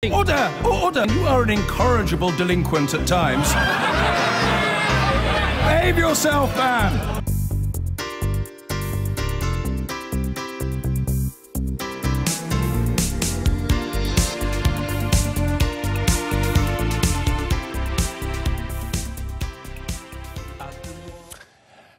Order! Order! You are an incorrigible delinquent at times. Behave yourself, man!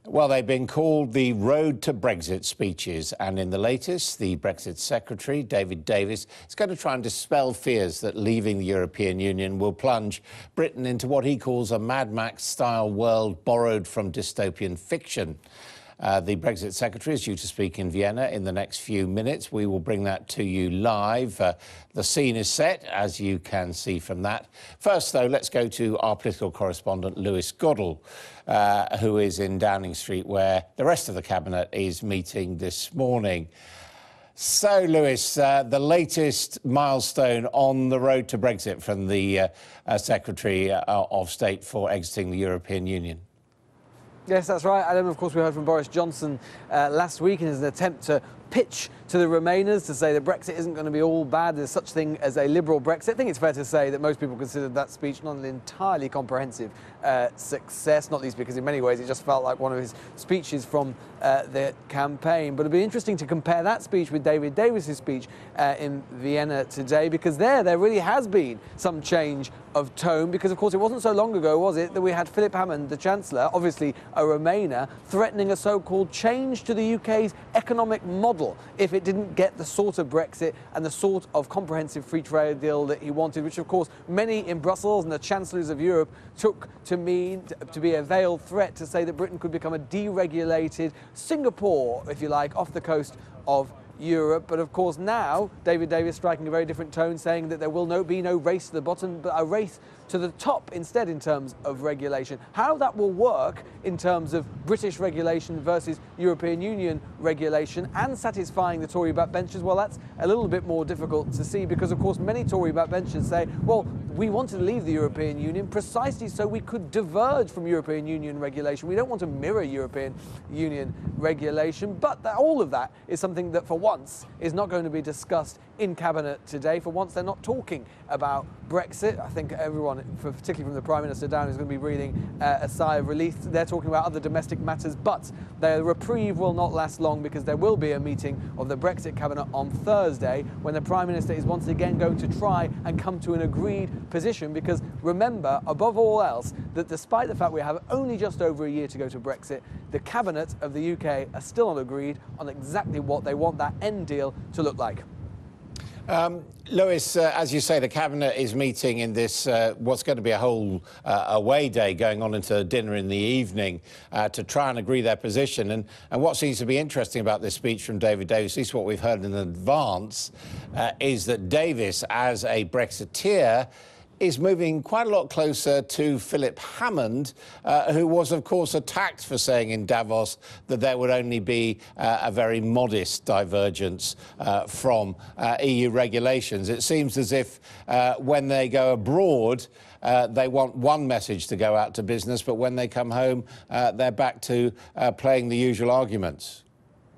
Well, they've been called the Road to Brexit speeches, and in the latest, the Brexit Secretary, David Davis, is going to try and dispel fears that leaving the European Union will plunge Britain into what he calls a Mad Max-style world borrowed from dystopian fiction. The Brexit Secretary is due to speak in Vienna in the next few minutes. We will bring that to you live. The scene is set, as you can see from that. First, though, let's go to our political correspondent, Lewis Goddell, who is in Downing Street, where the rest of the Cabinet is meeting this morning. So, Lewis, the latest milestone on the road to Brexit from the Secretary of State for exiting the European Union. Yes, that's right, Adam. Of course, we heard from Boris Johnson last week in his attempt to pitch to the Remainers to say that Brexit isn't going to be all bad. There's such thing as a liberal Brexit. I think it's fair to say that most people considered that speech not an entirely comprehensive success, not least because in many ways it just felt like one of his speeches from the campaign. But it'll be interesting to compare that speech with David Davis's speech in Vienna today, because there really has been some change of tone, because of course it wasn't so long ago, was it, that we had Philip Hammond, the Chancellor, obviously a Remainer, threatening a so-called change to the UK's economic model if it didn't get the sort of Brexit and the sort of comprehensive free trade deal that he wanted, which of course many in Brussels and the chancellors of Europe took to mean to be a veiled threat to say that Britain could become a deregulated Singapore, if you like, off the coast of Europe. But of course now David Davis striking a very different tone, saying that there will be no race to the bottom, but a race to the top instead in terms of regulation. How that will work in terms of British regulation versus European Union regulation and satisfying the Tory backbenchers, well, that's a little bit more difficult to see, because of course many Tory backbenchers say, well, we wanted to leave the European Union precisely so we could diverge from European Union regulation. We don't want to mirror European Union regulation, but all of that is something that for once is not going to be discussed in Cabinet today. For once they're not talking about Brexit. I think everyone, particularly from the Prime Minister down, is going to be breathing a sigh of relief. They're talking about other domestic matters, but their reprieve will not last long, because there will be a meeting of the Brexit Cabinet on Thursday when the Prime Minister is once again going to try and come to an agreed position, because remember, above all else, that despite the fact we have only just over a year to go to Brexit, the Cabinet of the UK are still not agreed on exactly what they want that end deal to look like. Lewis, as you say, the Cabinet is meeting in this, what's going to be a whole away day going on into dinner in the evening to try and agree their position. And what seems to be interesting about this speech from David Davis, at least what we've heard in advance, is that Davis, as a Brexiteer, is moving quite a lot closer to Philip Hammond, who was, of course, attacked for saying in Davos that there would only be a very modest divergence from EU regulations. It seems as if when they go abroad, they want one message to go out to business, but when they come home, they're back to playing the usual arguments.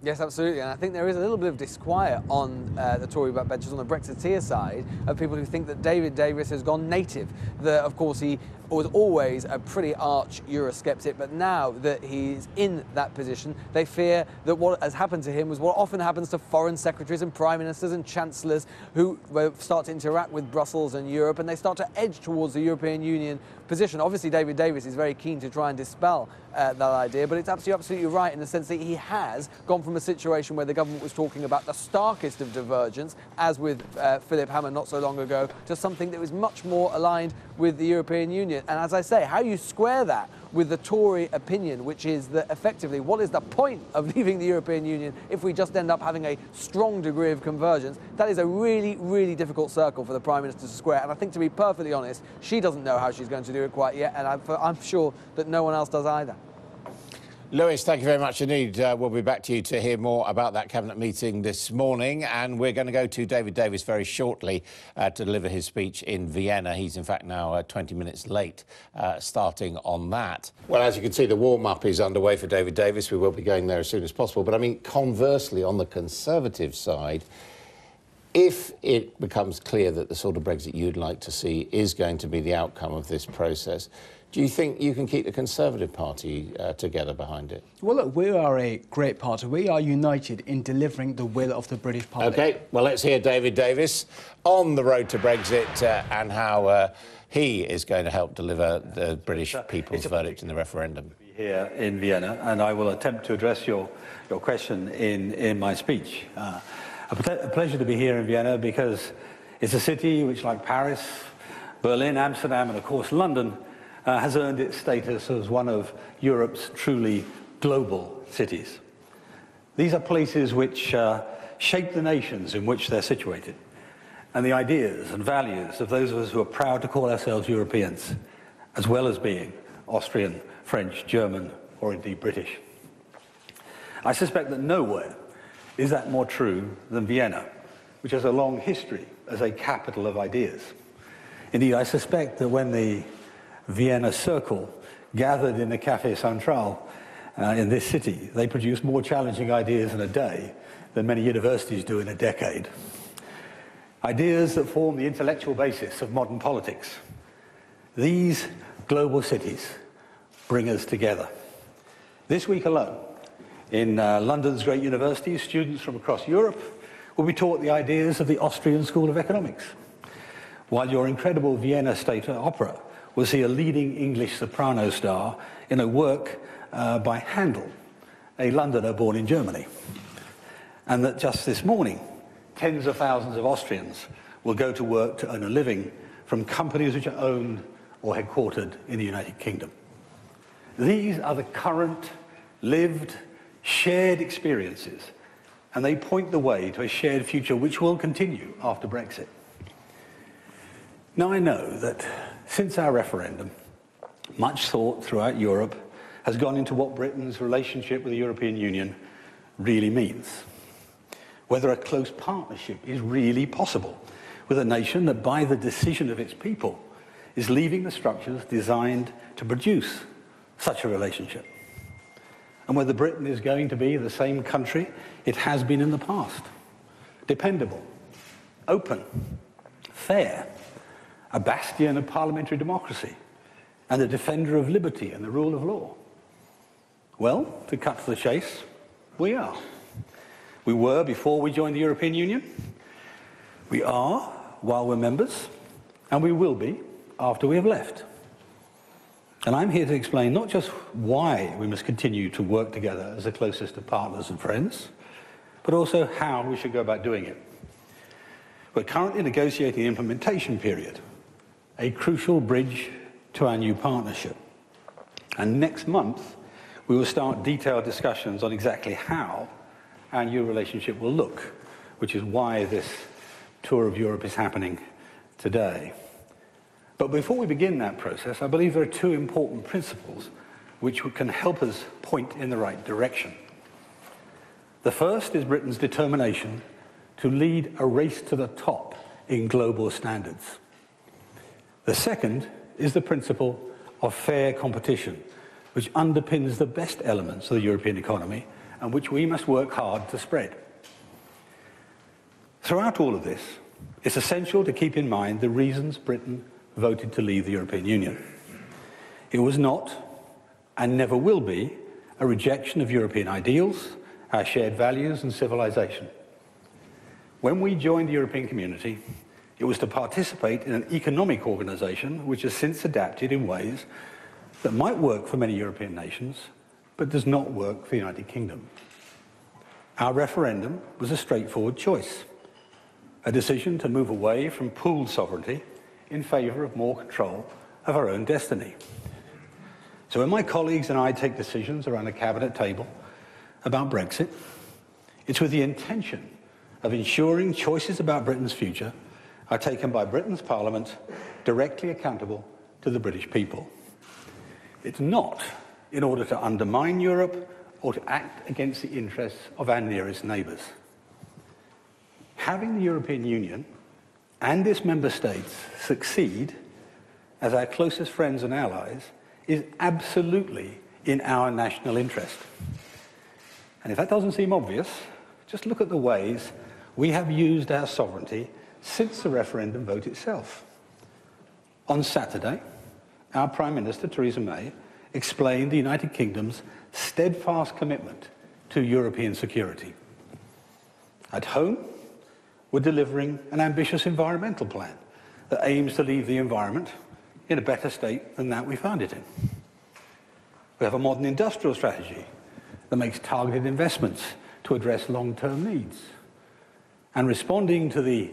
Yes, absolutely, and I think there is a little bit of disquiet on the Tory backbenchers on the Brexiteer side of people who think that David Davis has gone native. That, of course, he was always a pretty arch Eurosceptic, but now that he's in that position, they fear that what has happened to him was what often happens to foreign secretaries and prime ministers and chancellors who start to interact with Brussels and Europe, and they start to edge towards the European Union position. Obviously, David Davis is very keen to try and dispel that idea, but it's absolutely right in the sense that he has gone from a situation where the government was talking about the starkest of divergence, as with Philip Hammond not so long ago, to something that was much more aligned with the European Union. And as I say, how you square that with the Tory opinion, which is that effectively, what is the point of leaving the European Union if we just end up having a strong degree of convergence? That is a really, really difficult circle for the Prime Minister to square. And I think, to be perfectly honest, she doesn't know how she's going to do it quite yet, and I'm sure that no one else does either. Lewis, thank you very much indeed. We'll be back to you to hear more about that Cabinet meeting this morning, and we're going to go to David Davis very shortly to deliver his speech in Vienna. He's in fact now 20 minutes late starting on that. Well, as you can see, the warm-up is underway for David Davis. We will be going there as soon as possible. But I mean, conversely, on the Conservative side, If it becomes clear that the sort of Brexit you'd like to see is going to be the outcome of this process, do you think you can keep the Conservative Party together behind it? Well, look, we are a great party. We are united in delivering the will of the British public. OK, well, let's hear David Davis on the road to Brexit and how he is going to help deliver the British people's verdict in the referendum. Here in Vienna, and I will attempt to address your question in my speech. A pleasure to be here in Vienna because it's a city which, like Paris, Berlin, Amsterdam, and of course London, has earned its status as one of Europe's truly global cities. These are places which shape the nations in which they're situated, and the ideas and values of those of us who are proud to call ourselves Europeans, as well as being Austrian, French, German, or indeed British. I suspect that nowhere is that more true than Vienna, which has a long history as a capital of ideas. Indeed, I suspect that when the Vienna Circle gathered in the Café Central in this city, they produced more challenging ideas in a day than many universities do in a decade. Ideas that form the intellectual basis of modern politics. These global cities bring us together. This week alone, in London's great universities, students from across Europe will be taught the ideas of the Austrian School of Economics, while your incredible Vienna State Opera will see a leading English soprano star in a work by Handel, a Londoner born in Germany. And that just this morning, tens of thousands of Austrians will go to work to earn a living from companies which are owned or headquartered in the United Kingdom. These are the current, lived, shared experiences, and they point the way to a shared future which will continue after Brexit. Now, I know that since our referendum, much thought throughout Europe has gone into what Britain's relationship with the European Union really means. Whether a close partnership is really possible with a nation that, by the decision of its people, is leaving the structures designed to produce such a relationship. And whether Britain is going to be the same country it has been in the past. Dependable, open, fair, a bastion of parliamentary democracy, and a defender of liberty and the rule of law. Well, to cut to the chase, we are. We were before we joined the European Union. We are while we're members, and we will be after we have left. And I'm here to explain not just why we must continue to work together as the closest of partners and friends, but also how we should go about doing it. We're currently negotiating the implementation period, a crucial bridge to our new partnership. And next month, we will start detailed discussions on exactly how our new relationship will look, which is why this tour of Europe is happening today. But before we begin that process, I believe there are two important principles which can help us point in the right direction. The first is Britain's determination to lead a race to the top in global standards. The second is the principle of fair competition, which underpins the best elements of the European economy and which we must work hard to spread. Throughout all of this, it's essential to keep in mind the reasons Britain voted to leave the European Union. It was not, and never will be, a rejection of European ideals, our shared values and civilization. When we joined the European community, it was to participate in an economic organization which has since adapted in ways that might work for many European nations, but does not work for the United Kingdom. Our referendum was a straightforward choice, a decision to move away from pooled sovereignty in favor of more control of our own destiny. So when my colleagues and I take decisions around a cabinet table about Brexit, it's with the intention of ensuring choices about Britain's future are taken by Britain's Parliament directly accountable to the British people. It's not in order to undermine Europe or to act against the interests of our nearest neighbours. Having the European Union and its member states succeed as our closest friends and allies is absolutely in our national interest. And if that doesn't seem obvious, just look at the ways we have used our sovereignty since the referendum vote itself. On Saturday, our Prime Minister, Theresa May, explained the United Kingdom's steadfast commitment to European security. At home, we're delivering an ambitious environmental plan that aims to leave the environment in a better state than that we found it in. We have a modern industrial strategy that makes targeted investments to address long-term needs. And responding to the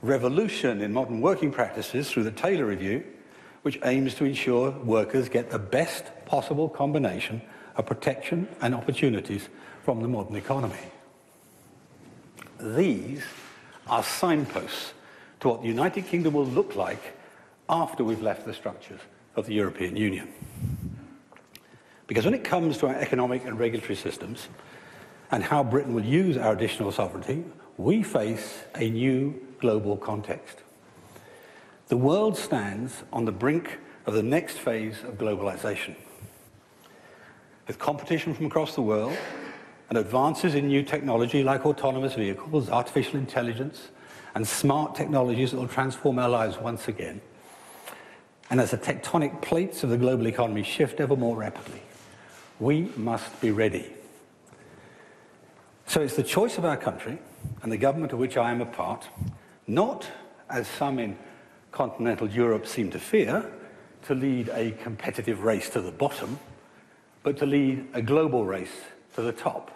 revolution in modern working practices through the Taylor Review, which aims to ensure workers get the best possible combination of protection and opportunities from the modern economy. These are signposts to what the United Kingdom will look like after we've left the structures of the European Union. Because when it comes to our economic and regulatory systems and how Britain will use our additional sovereignty, we face a new global context. The world stands on the brink of the next phase of globalization. With competition from across the world and advances in new technology like autonomous vehicles, artificial intelligence, and smart technologies that will transform our lives once again, and as the tectonic plates of the global economy shift ever more rapidly, we must be ready. So it's the choice of our country and the government of which I am a part, not, as some in continental Europe seem to fear, to lead a competitive race to the bottom, but to lead a global race to the top.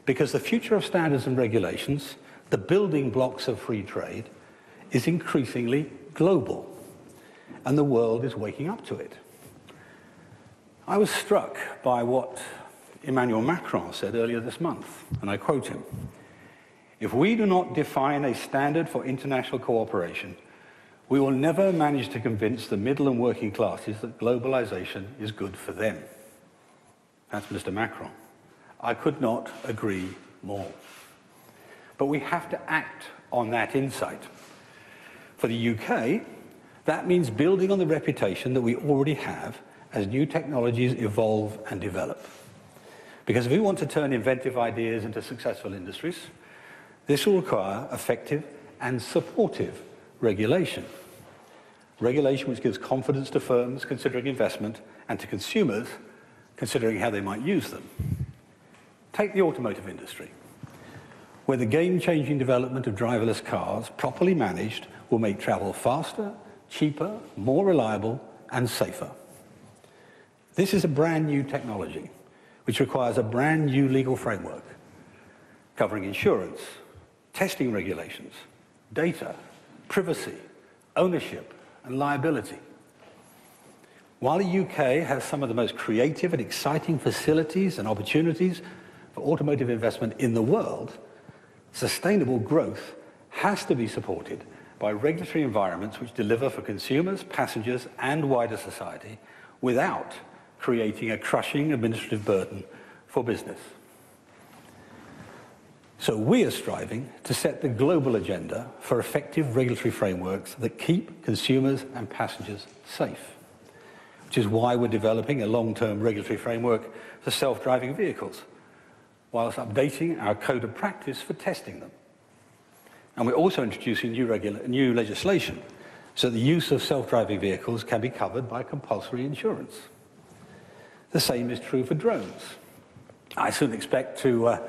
Because the future of standards and regulations, the building blocks of free trade, is increasingly global, and the world is waking up to it. I was struck by what Emmanuel Macron said earlier this month, and I quote him: "If we do not define a standard for international cooperation, we will never manage to convince the middle and working classes that globalization is good for them." That's Mr. Macron. I could not agree more. But we have to act on that insight. For the UK, that means building on the reputation that we already have as new technologies evolve and develop. Because if we want to turn inventive ideas into successful industries, this will require effective and supportive regulation. Regulation which gives confidence to firms considering investment and to consumers considering how they might use them. Take the automotive industry, where the game-changing development of driverless cars, properly managed, will make travel faster, cheaper, more reliable, and safer. This is a brand new technology, which requires a brand new legal framework, covering insurance, testing regulations, data, privacy, ownership, and liability. While the UK has some of the most creative and exciting facilities and opportunities for automotive investment in the world, sustainable growth has to be supported by regulatory environments which deliver for consumers, passengers, and wider society without creating a crushing administrative burden for business. So we are striving to set the global agenda for effective regulatory frameworks that keep consumers and passengers safe, which is why we're developing a long-term regulatory framework for self-driving vehicles, whilst updating our code of practice for testing them. And we're also introducing new legislation so the use of self-driving vehicles can be covered by compulsory insurance. The same is true for drones. I soon expect to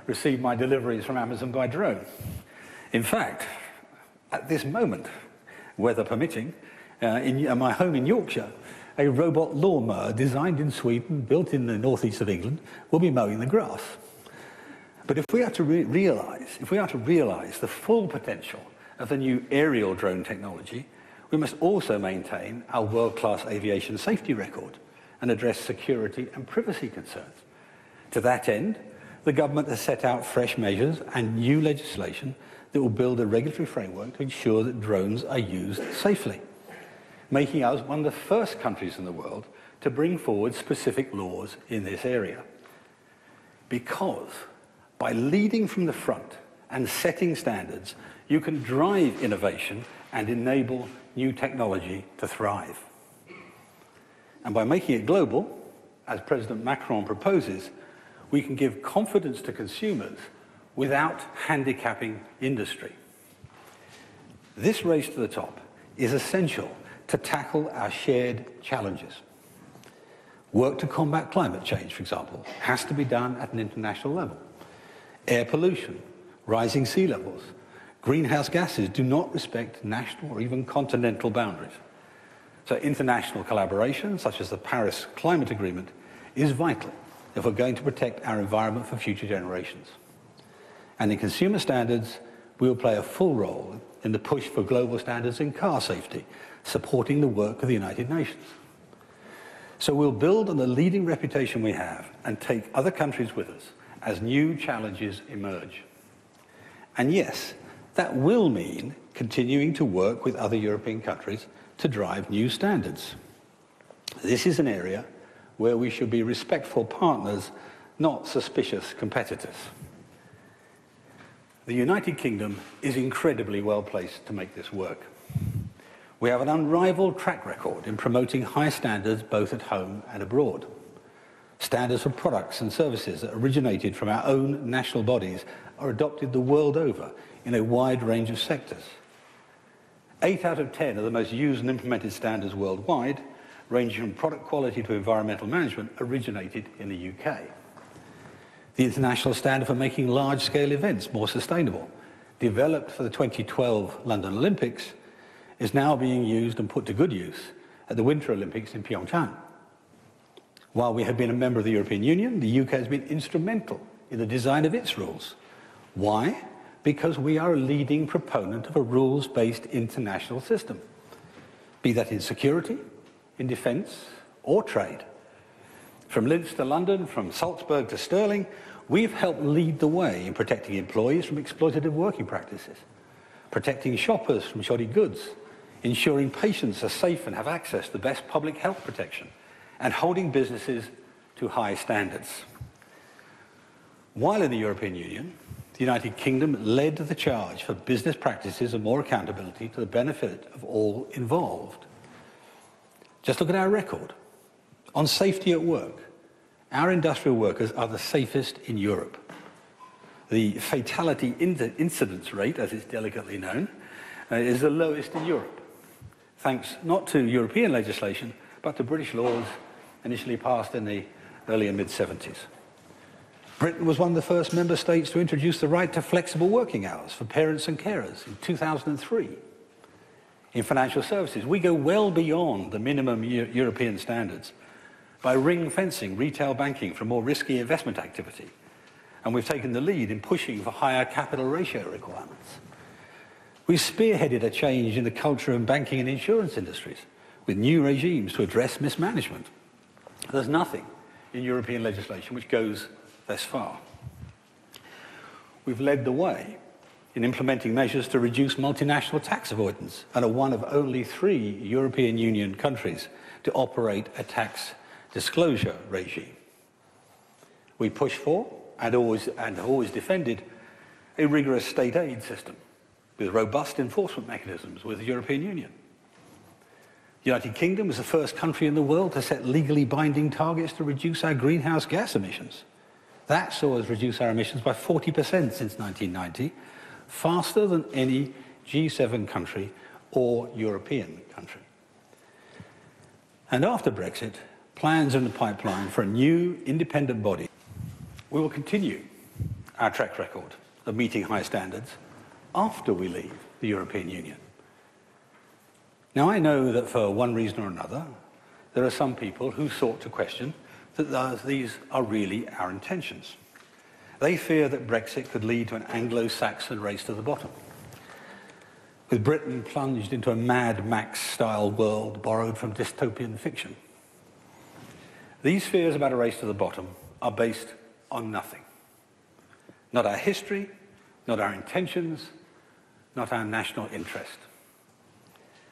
receive my deliveries from Amazon by drone. In fact, at this moment, weather permitting, in my home in Yorkshire, a robot lawnmower designed in Sweden, built in the northeast of England, will be mowing the grass. But if we are to realize the full potential of the new aerial drone technology, we must also maintain our world-class aviation safety record and address security and privacy concerns. To that end, the government has set out fresh measures and new legislation that will build a regulatory framework to ensure that drones are used safely, making us one of the first countries in the world to bring forward specific laws in this area. Because by leading from the front and setting standards, you can drive innovation and enable new technology to thrive. And by making it global, as President Macron proposes, we can give confidence to consumers without handicapping industry. This race to the top is essential to tackle our shared challenges. Work to combat climate change, for example, has to be done at an international level. Air pollution, rising sea levels, greenhouse gases do not respect national or even continental boundaries. So international collaboration, such as the Paris Climate Agreement, is vital if we're going to protect our environment for future generations. And in consumer standards, we will play a full role in the push for global standards in car safety, supporting the work of the United Nations. So we'll build on the leading reputation we have and take other countries with us as new challenges emerge. And yes, that will mean continuing to work with other European countries to drive new standards. This is an area where we should be respectful partners, not suspicious competitors. The United Kingdom is incredibly well placed to make this work. We have an unrivaled track record in promoting high standards both at home and abroad. Standards for products and services that originated from our own national bodies are adopted the world over in a wide range of sectors. 8 out of 10 of the most used and implemented standards worldwide, ranging from product quality to environmental management, originated in the UK. The international standard for making large-scale events more sustainable, developed for the 2012 London Olympics, is now being used and put to good use at the Winter Olympics in Pyeongchang. While we have been a member of the European Union, the UK has been instrumental in the design of its rules. Why? Because we are a leading proponent of a rules-based international system, be that in security, in defence, or trade. From Linz to London, from Salzburg to Stirling, we've helped lead the way in protecting employees from exploitative working practices, protecting shoppers from shoddy goods, ensuring patients are safe and have access to the best public health protection, and holding businesses to high standards. While in the European Union, the United Kingdom led the charge for business practices and more accountability to the benefit of all involved. Just look at our record. On safety at work, our industrial workers are the safest in Europe. The fatality incidence rate, as it's delicately known, is the lowest in Europe, thanks not to European legislation, but to British laws initially passed in the early and mid-70s. Britain was one of the first member states to introduce the right to flexible working hours for parents and carers in 2003. In financial services, we go well beyond the minimum European standards by ring-fencing retail banking for more risky investment activity. And we've taken the lead in pushing for higher capital ratio requirements. We've spearheaded a change in the culture of banking and insurance industries with new regimes to address mismanagement. There's nothing in European legislation which goes this far. We've led the way in implementing measures to reduce multinational tax avoidance and are one of only 3 European Union countries to operate a tax disclosure regime. We push for and always defended a rigorous state aid system with robust enforcement mechanisms with the European Union. The United Kingdom was the first country in the world to set legally binding targets to reduce our greenhouse gas emissions. That saw us reduce our emissions by 40% since 1990, faster than any G7 country or European country. And after Brexit, plans are in the pipeline for a new independent body. We will continue our track record of meeting high standards after we leave the European Union. Now, I know that for one reason or another, there are some people who sought to question that these are really our intentions. They fear that Brexit could lead to an Anglo-Saxon race to the bottom, with Britain plunged into a Mad Max-style world borrowed from dystopian fiction. These fears about a race to the bottom are based on nothing. Not our history, not our intentions, not our national interest.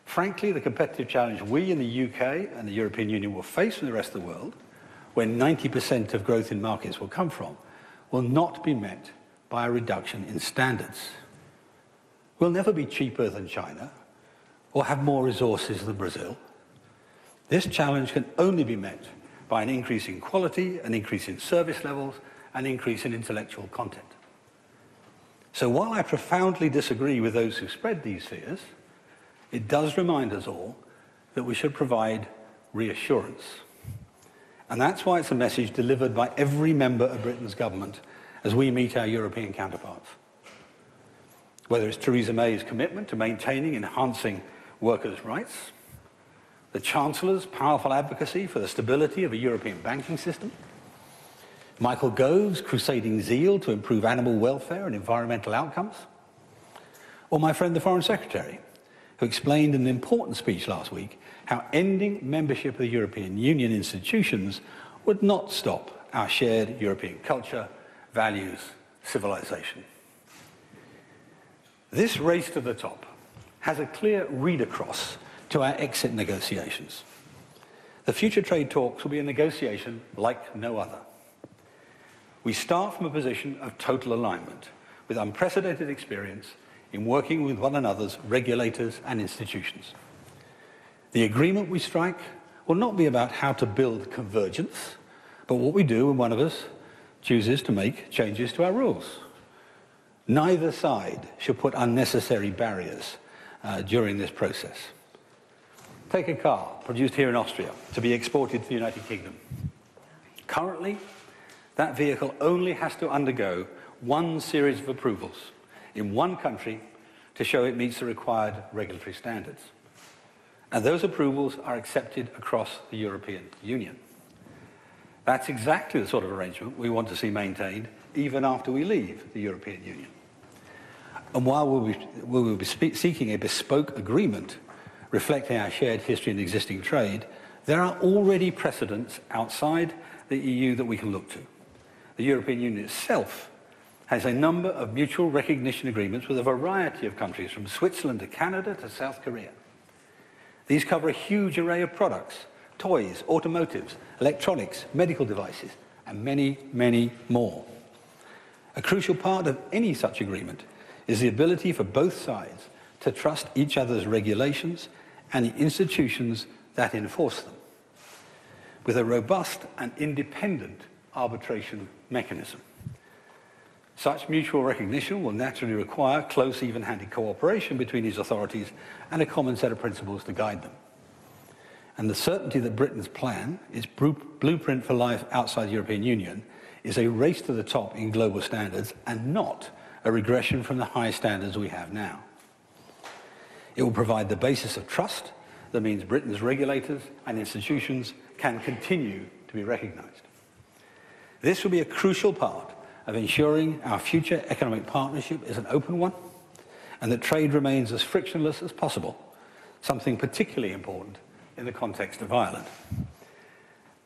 Frankly, the competitive challenge we in the UK and the European Union will face from the rest of the world, where 90% of growth in markets will come from, will not be met by a reduction in standards. We'll never be cheaper than China or have more resources than Brazil. This challenge can only be met by an increase in quality, an increase in service levels, an increase in intellectual content. So while I profoundly disagree with those who spread these fears, it does remind us all that we should provide reassurance. And that's why it's a message delivered by every member of Britain's government as we meet our European counterparts. Whether it's Theresa May's commitment to maintaining and enhancing workers' rights, the Chancellor's powerful advocacy for the stability of a European banking system, Michael Gove's crusading zeal to improve animal welfare and environmental outcomes, or my friend the Foreign Secretary, who explained in an important speech last week how ending membership of the European Union institutions would not stop our shared European culture, values, civilization. This race to the top has a clear read across to our exit negotiations. The future trade talks will be a negotiation like no other. We start from a position of total alignment with unprecedented experience in working with one another's regulators and institutions. The agreement we strike will not be about how to build convergence, but what we do when one of us chooses to make changes to our rules. Neither side should put unnecessary barriers during this process. Take a car produced here in Austria to be exported to the United Kingdom. Currently, that vehicle only has to undergo one series of approvals in one country to show it meets the required regulatory standards. And those approvals are accepted across the European Union. That's exactly the sort of arrangement we want to see maintained even after we leave the European Union. And while we'll be seeking a bespoke agreement reflecting our shared history and existing trade, there are already precedents outside the EU that we can look to. The European Union itself has a number of mutual recognition agreements with a variety of countries, from Switzerland to Canada to South Korea. These cover a huge array of products: toys, automotives, electronics, medical devices, and many, many more. A crucial part of any such agreement is the ability for both sides to trust each other's regulations and the institutions that enforce them, with a robust and independent arbitration mechanism. Such mutual recognition will naturally require close, even-handed cooperation between these authorities and a common set of principles to guide them. And the certainty that Britain's plan, its blueprint for life outside the European Union, is a race to the top in global standards and not a regression from the high standards we have now. It will provide the basis of trust that means Britain's regulators and institutions can continue to be recognised. This will be a crucial part of ensuring our future economic partnership is an open one and that trade remains as frictionless as possible, something particularly important in the context of Ireland.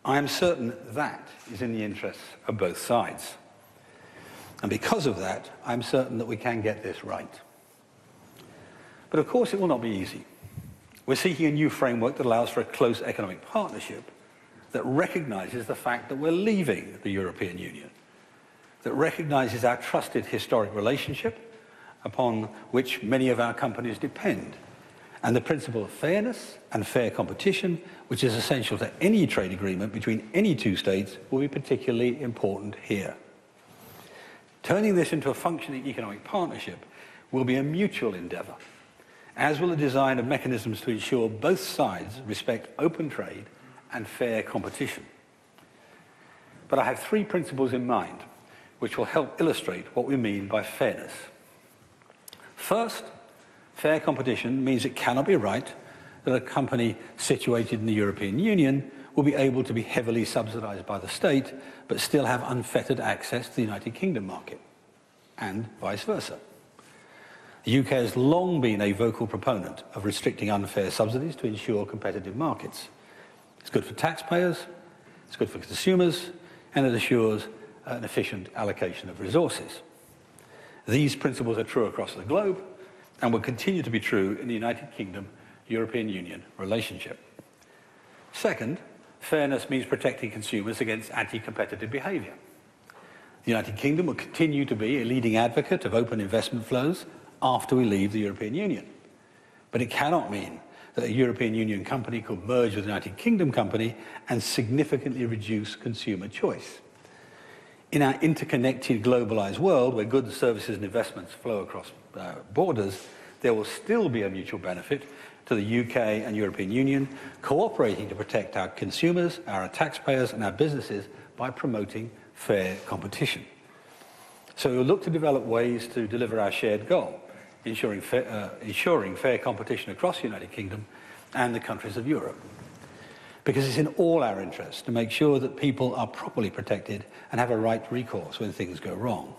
I am certain that is in the interests of both sides. And because of that, I'm certain that we can get this right. But of course it will not be easy. We're seeking a new framework that allows for a close economic partnership that recognises the fact that we're leaving the European Union, that recognises our trusted historic relationship upon which many of our companies depend, and the principle of fairness and fair competition, which is essential to any trade agreement between any two states, will be particularly important here. Turning this into a functioning economic partnership will be a mutual endeavour, as will the design of mechanisms to ensure both sides respect open trade and fair competition. But I have three principles in mind which will help illustrate what we mean by fairness. First, fair competition means it cannot be right that a company situated in the European Union will be able to be heavily subsidised by the state but still have unfettered access to the United Kingdom market, and vice versa. The UK has long been a vocal proponent of restricting unfair subsidies to ensure competitive markets. It's good for taxpayers, it's good for consumers, and it assures an efficient allocation of resources. These principles are true across the globe and will continue to be true in the United Kingdom-European Union relationship. Second, fairness means protecting consumers against anti-competitive behaviour. The United Kingdom will continue to be a leading advocate of open investment flows after we leave the European Union. But it cannot mean that a European Union company could merge with a United Kingdom company and significantly reduce consumer choice. In our interconnected, globalized world, where goods, services, and investments flow across borders, there will still be a mutual benefit to the UK and European Union cooperating to protect our consumers, our taxpayers, and our businesses by promoting fair competition. So we'll look to develop ways to deliver our shared goal, ensuring fair competition across the United Kingdom and the countries of Europe. Because it's in all our interests to make sure that people are properly protected and have a right recourse when things go wrong.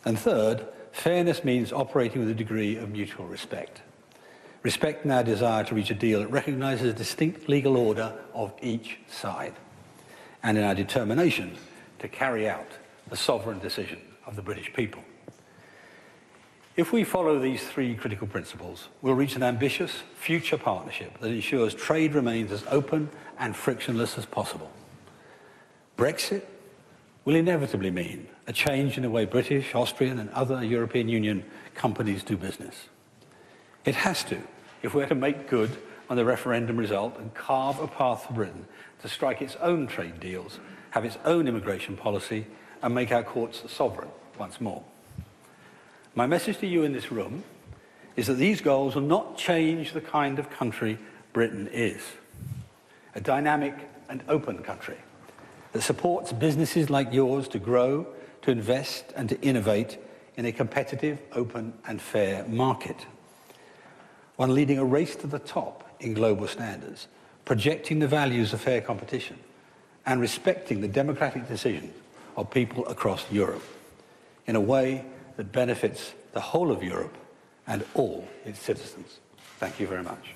And third, fairness means operating with a degree of mutual respect. Respect in our desire to reach a deal that recognises a distinct legal order of each side, and in our determination to carry out the sovereign decision of the British people. If we follow these three critical principles, we'll reach an ambitious future partnership that ensures trade remains as open and frictionless as possible. Brexit will inevitably mean a change in the way British, Austrian, and other European Union companies do business. It has to, if we're to make good on the referendum result and carve a path for Britain to strike its own trade deals, have its own immigration policy, and make our courts sovereign once more. My message to you in this room is that these goals will not change the kind of country Britain is. A dynamic and open country that supports businesses like yours to grow, to invest, and to innovate in a competitive, open, and fair market. One leading a race to the top in global standards, projecting the values of fair competition, and respecting the democratic decisions of people across Europe in a way that benefits the whole of Europe and all its citizens. Thank you very much.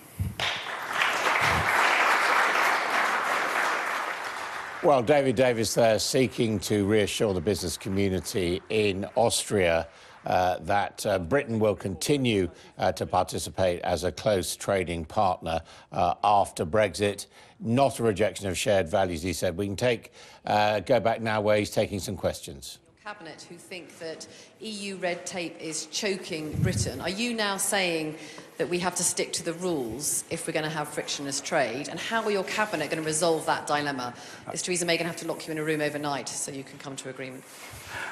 Well, David Davis there seeking to reassure the business community in Austria that Britain will continue to participate as a close trading partner after Brexit. Not a rejection of shared values, he said. We can go back now where he's taking some questions. Cabinet who think that EU red tape is choking Britain. Are you now saying that we have to stick to the rules if we're going to have frictionless trade? And how are your Cabinet going to resolve that dilemma? Is Theresa May going to have to lock you in a room overnight so you can come to agreement?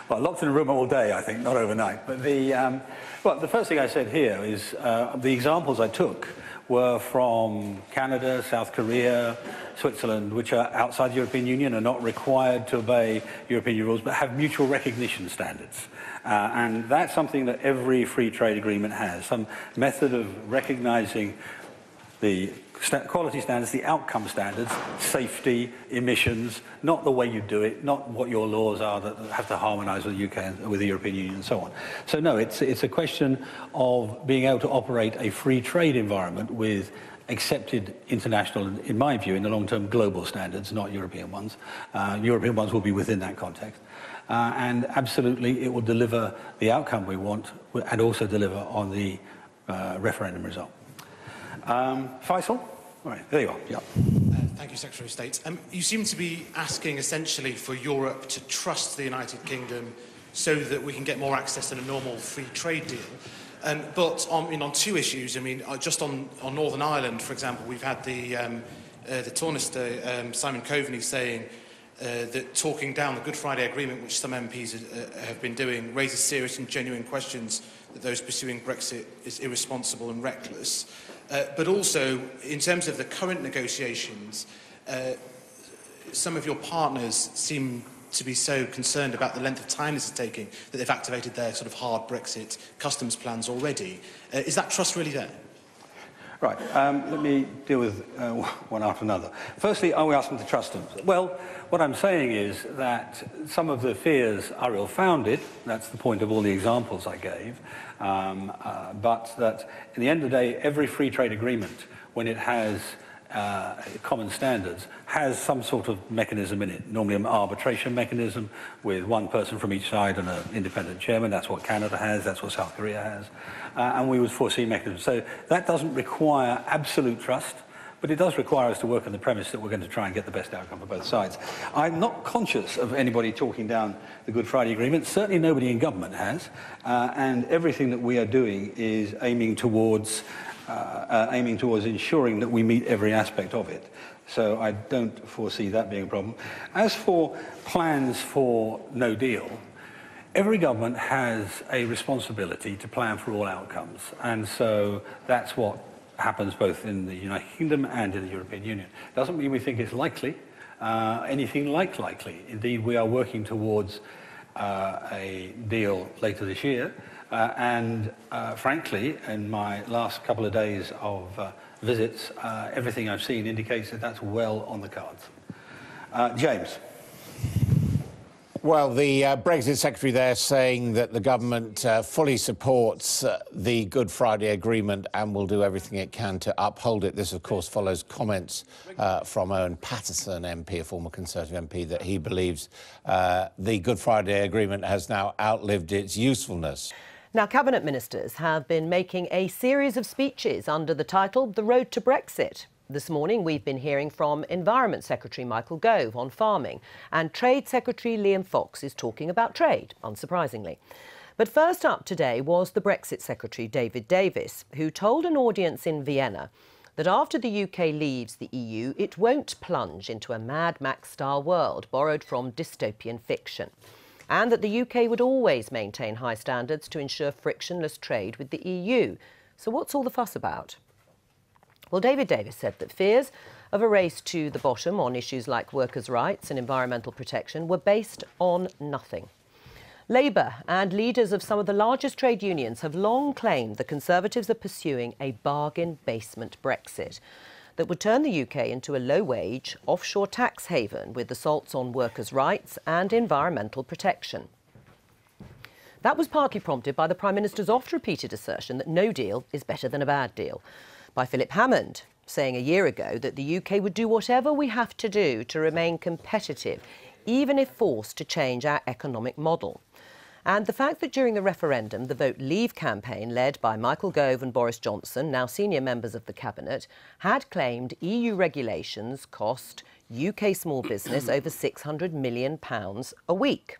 Well, locked in a room all day, I think, not overnight. But the first thing I said here is the examples I took were from Canada, South Korea, Switzerland, which are outside the European Union, are not required to obey European rules, but have mutual recognition standards. And that's something that every free trade agreement has, some method of recognizing the quality standards, the outcome standards, safety, emissions, not the way you do it, not what your laws are that have to harmonise with the UK and with the European Union and so on. So no, it's a question of being able to operate a free trade environment with accepted international, in my view, in the long term, global standards, not European ones. European ones will be within that context. And absolutely, it will deliver the outcome we want and also deliver on the referendum result. Faisal? All right, there you are. Yeah. Thank you, Secretary of State. You seem to be asking essentially for Europe to trust the United Kingdom so that we can get more access to a normal free trade deal. But on two issues, just on Northern Ireland, for example, we've had the Tánaiste, Simon Coveney, saying that talking down the Good Friday Agreement, which some MPs have been doing, raises serious and genuine questions that those pursuing Brexit is irresponsible and reckless. But also, in terms of the current negotiations, some of your partners seem to be so concerned about the length of time this is taking that they've activated their sort of hard Brexit customs plans already. Is that trust really there? Right, let me deal with one after another. Firstly, are we asking to trust them? Well, what I'm saying is that some of the fears are ill-founded. That's the point of all the examples I gave. But that, in the end of the day, every free trade agreement, when it has common standards, has some sort of mechanism in it, normally an arbitration mechanism with one person from each side and an independent chairman. That's what Canada has, that's what South Korea has. And we would foresee mechanisms. So that doesn't require absolute trust, but it does require us to work on the premise that we're going to try and get the best outcome for both sides. I'm not conscious of anybody talking down the Good Friday Agreement. Certainly nobody in government has. And everything that we are doing is aiming towards aiming towards ensuring that we meet every aspect of it. So I don't foresee that being a problem. As for plans for no deal, every government has a responsibility to plan for all outcomes. And so that's what happens both in the United Kingdom and in the European Union. Doesn't mean we think it's likely, anything like likely. Indeed, we are working towards a deal later this year. Frankly, in my last couple of days of visits, everything I've seen indicates that that's well on the cards. James. Well, the Brexit secretary there saying that the government fully supports the Good Friday Agreement and will do everything it can to uphold it. This, of course, follows comments from Owen Paterson, MP, a former Conservative MP, that he believes the Good Friday Agreement has now outlived its usefulness. Now, Cabinet Ministers have been making a series of speeches under the title The Road to Brexit. This morning, we've been hearing from Environment Secretary Michael Gove on farming, and Trade Secretary Liam Fox is talking about trade, unsurprisingly. But first up today was the Brexit Secretary David Davis, who told an audience in Vienna that after the UK leaves the EU, it won't plunge into a Mad Max-style world borrowed from dystopian fiction, and that the UK would always maintain high standards to ensure frictionless trade with the EU. So what's all the fuss about? Well, David Davis said that fears of a race to the bottom on issues like workers' rights and environmental protection were based on nothing. Labour and leaders of some of the largest trade unions have long claimed the Conservatives are pursuing a bargain basement Brexit that would turn the UK into a low-wage, offshore tax haven with assaults on workers' rights and environmental protection. That was partly prompted by the Prime Minister's oft-repeated assertion that no deal is better than a bad deal, by Philip Hammond, saying a year ago that the UK would do whatever we have to do to remain competitive, even if forced to change our economic model. And the fact that during the referendum, the Vote Leave campaign, led by Michael Gove and Boris Johnson, now senior members of the Cabinet, had claimed EU regulations cost UK small business over £600 million a week.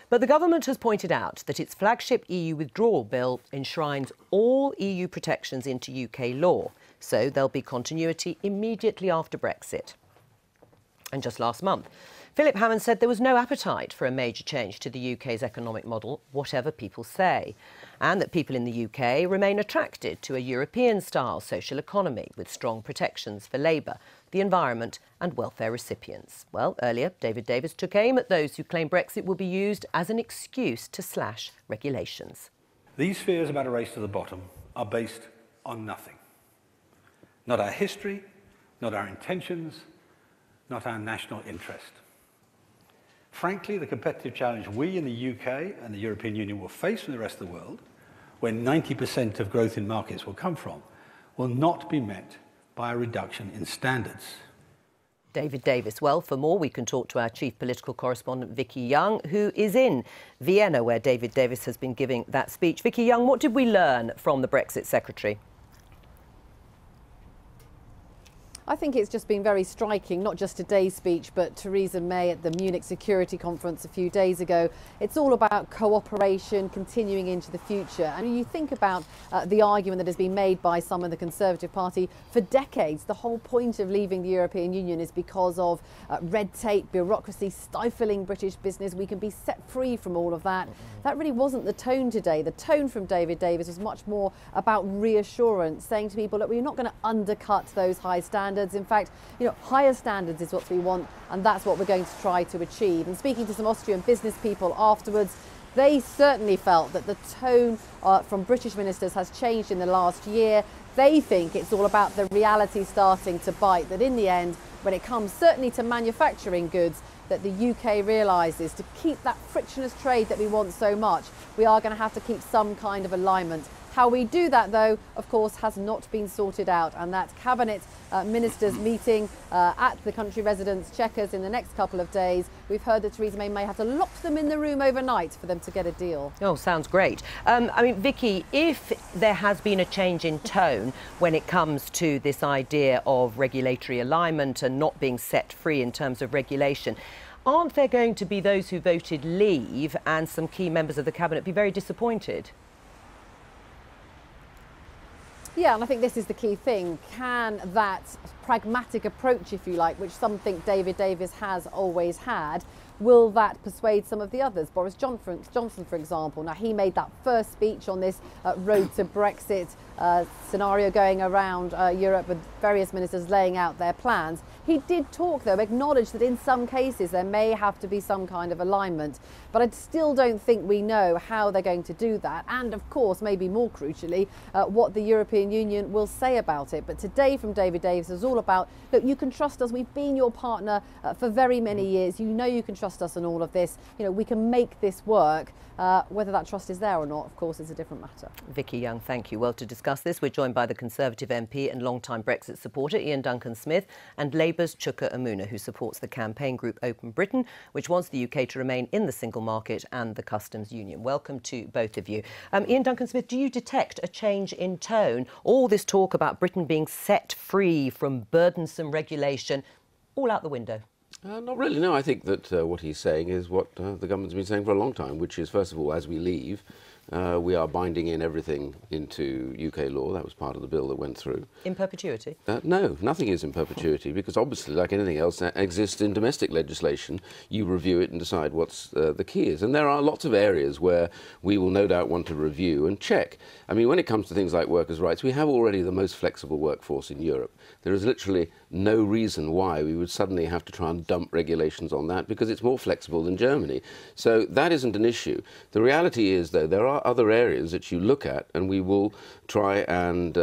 But the government has pointed out that its flagship EU withdrawal bill enshrines all EU protections into UK law, so there'll be continuity immediately after Brexit. And just last month, Philip Hammond said there was no appetite for a major change to the UK's economic model, whatever people say, and that people in the UK remain attracted to a European-style social economy with strong protections for labour, the environment and welfare recipients. Well, earlier, David Davis took aim at those who claim Brexit will be used as an excuse to slash regulations. These fears about a race to the bottom are based on nothing. Not our history, not our intentions, not our national interest. Frankly, the competitive challenge we in the UK and the European Union will face from the rest of the world, where 90% of growth in markets will come from, will not be met by a reduction in standards. David Davis. Well, for more, we can talk to our chief political correspondent, Vicky Young, who is in Vienna, where David Davis has been giving that speech. Vicky Young, what did we learn from the Brexit Secretary? I think it's just been very striking, not just today's speech, but Theresa May at the Munich Security Conference a few days ago. It's all about cooperation continuing into the future. And you think about the argument that has been made by some in the Conservative Party for decades. The whole point of leaving the European Union is because of red tape, bureaucracy, stifling British business. We can be set free from all of that. That really wasn't the tone today. The tone from David Davis was much more about reassurance, saying to people that we're not going to undercut those high standards. In fact, higher standards is what we want, and that's what we're going to try to achieve. And speaking to some Austrian business people afterwards, they certainly felt that the tone from British ministers has changed in the last year. They think it's all about the reality starting to bite, that in the end, when it comes certainly to manufacturing goods, that the UK realises to keep that frictionless trade that we want so much, we are going to have to keep some kind of alignment. How we do that, though, of course, has not been sorted out, and that Cabinet Ministers meeting at the country residence Chequers in the next couple of days. We've heard that Theresa May have to lock them in the room overnight for them to get a deal. Oh, sounds great. I mean, Vicky, if there has been a change in tone when it comes to this idea of regulatory alignment and not being set free in terms of regulation, aren't there going to be those who voted leave and some key members of the Cabinet be very disappointed? Yeah, and I think this is the key thing. Can that pragmatic approach, if you like, which some think David Davis has always had, will that persuade some of the others? Boris Johnson, for example. Now, he made that first speech on this road to Brexit scenario going around Europe with various ministers laying out their plans. He did talk, though, acknowledge that in some cases there may have to be some kind of alignment. But I still don't think we know how they're going to do that. And, of course, maybe more crucially, what the European Union will say about it. But today from David Davis is all about, look, you can trust us. We've been your partner for very many years. You know you can trust us in all of this. You know, we can make this work. Whether that trust is there or not, of course, is a different matter. Vicky Young, thank you. Well, to discuss this, we're joined by the Conservative MP and long-time Brexit supporter Ian Duncan-Smith and Labour's Chuka Umunna, who supports the campaign group Open Britain, which wants the UK to remain in the single market and the customs union. Welcome to both of you. Ian Duncan-Smith, do you detect a change in tone? All this talk about Britain being set free from burdensome regulation, all out the window. Not really, no. I think that what he's saying is what the government's been saying for a long time, which is, first of all, as we leave, we are binding in everything into UK law. That was part of the bill that went through. In perpetuity? No, nothing is in perpetuity, because obviously, like anything else that exists in domestic legislation, you review it and decide what's the key is. And there are lots of areas where we will no doubt want to review and check. I mean, when it comes to things like workers' rights, we have already the most flexible workforce in Europe. There is literally no reason why we would suddenly have to try and dump regulations on that, because it's more flexible than Germany. So that isn't an issue. The reality is, though, there are other areas that you look at, and we will try and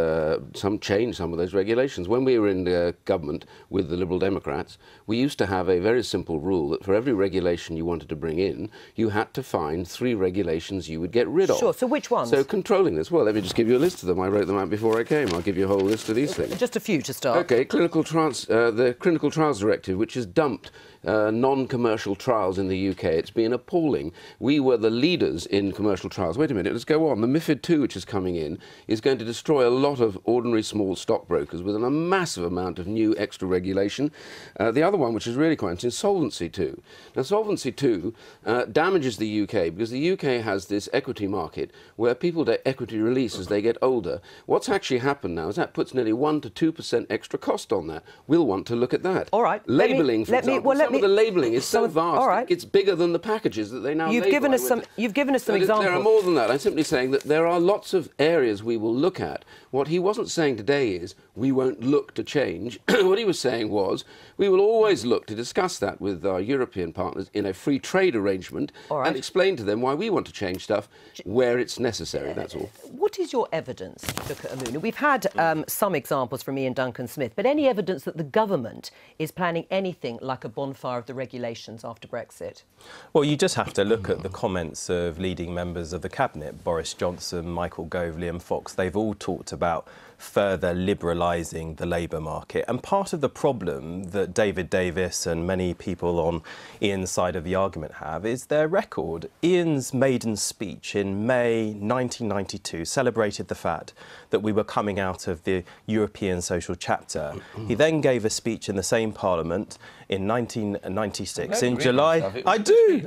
change some of those regulations. When we were in government with the Liberal Democrats, we used to have a very simple rule that for every regulation you wanted to bring in, you had to find 3 regulations you would get rid of. Sure, so which ones? So controlling this. Well, let me just give you a list of them. I wrote them out before I came. I'll give you a whole list of these things. Just a few to start. OK, the Clinical Trials Directive, which has dumped non-commercial trials in the UK. It's been appalling. We were the leaders in commercial trials. Wait a minute, let's go on. The MiFID II, which is coming in, is going to destroy a lot of ordinary small stockbrokers with a massive amount of new extra regulation. The other one, which is really quite interesting, is Solvency II. Now, Solvency II damages the UK because the UK has this equity market where people get equity release as they get older. What's actually happened now is that puts nearly 1 to 2% extra cost on that. We'll want to look at that. All right. Labelling, for example. Some of the labelling is so vast, all right. It's bigger than the packages that they now label. You've given us some examples. There are more than that. I'm simply saying that there are lots of areas we will look at. What he wasn't saying today is we won't look to change. What he was saying was we will always look to discuss that with our European partners in a free trade arrangement and explain to them why we want to change stuff where it's necessary, that's all. What is your evidence, Chuka Umunna? We've had some examples from Ian Duncan-Smith, but any evidence that the government is planning anything like a bonfire of the regulations after Brexit? Well, you just have to look at the comments of leading members of the Cabinet, Boris Johnson, Michael Gove, Liam Fox. They've all talked about further liberalising the labour market. And part of the problem that David Davis and many people on Ian's side of the argument have is their record. Ian's maiden speech in May 1992 celebrated the fact that we were coming out of the European Social Chapter. He then gave a speech in the same Parliament in 1996. In July... I do.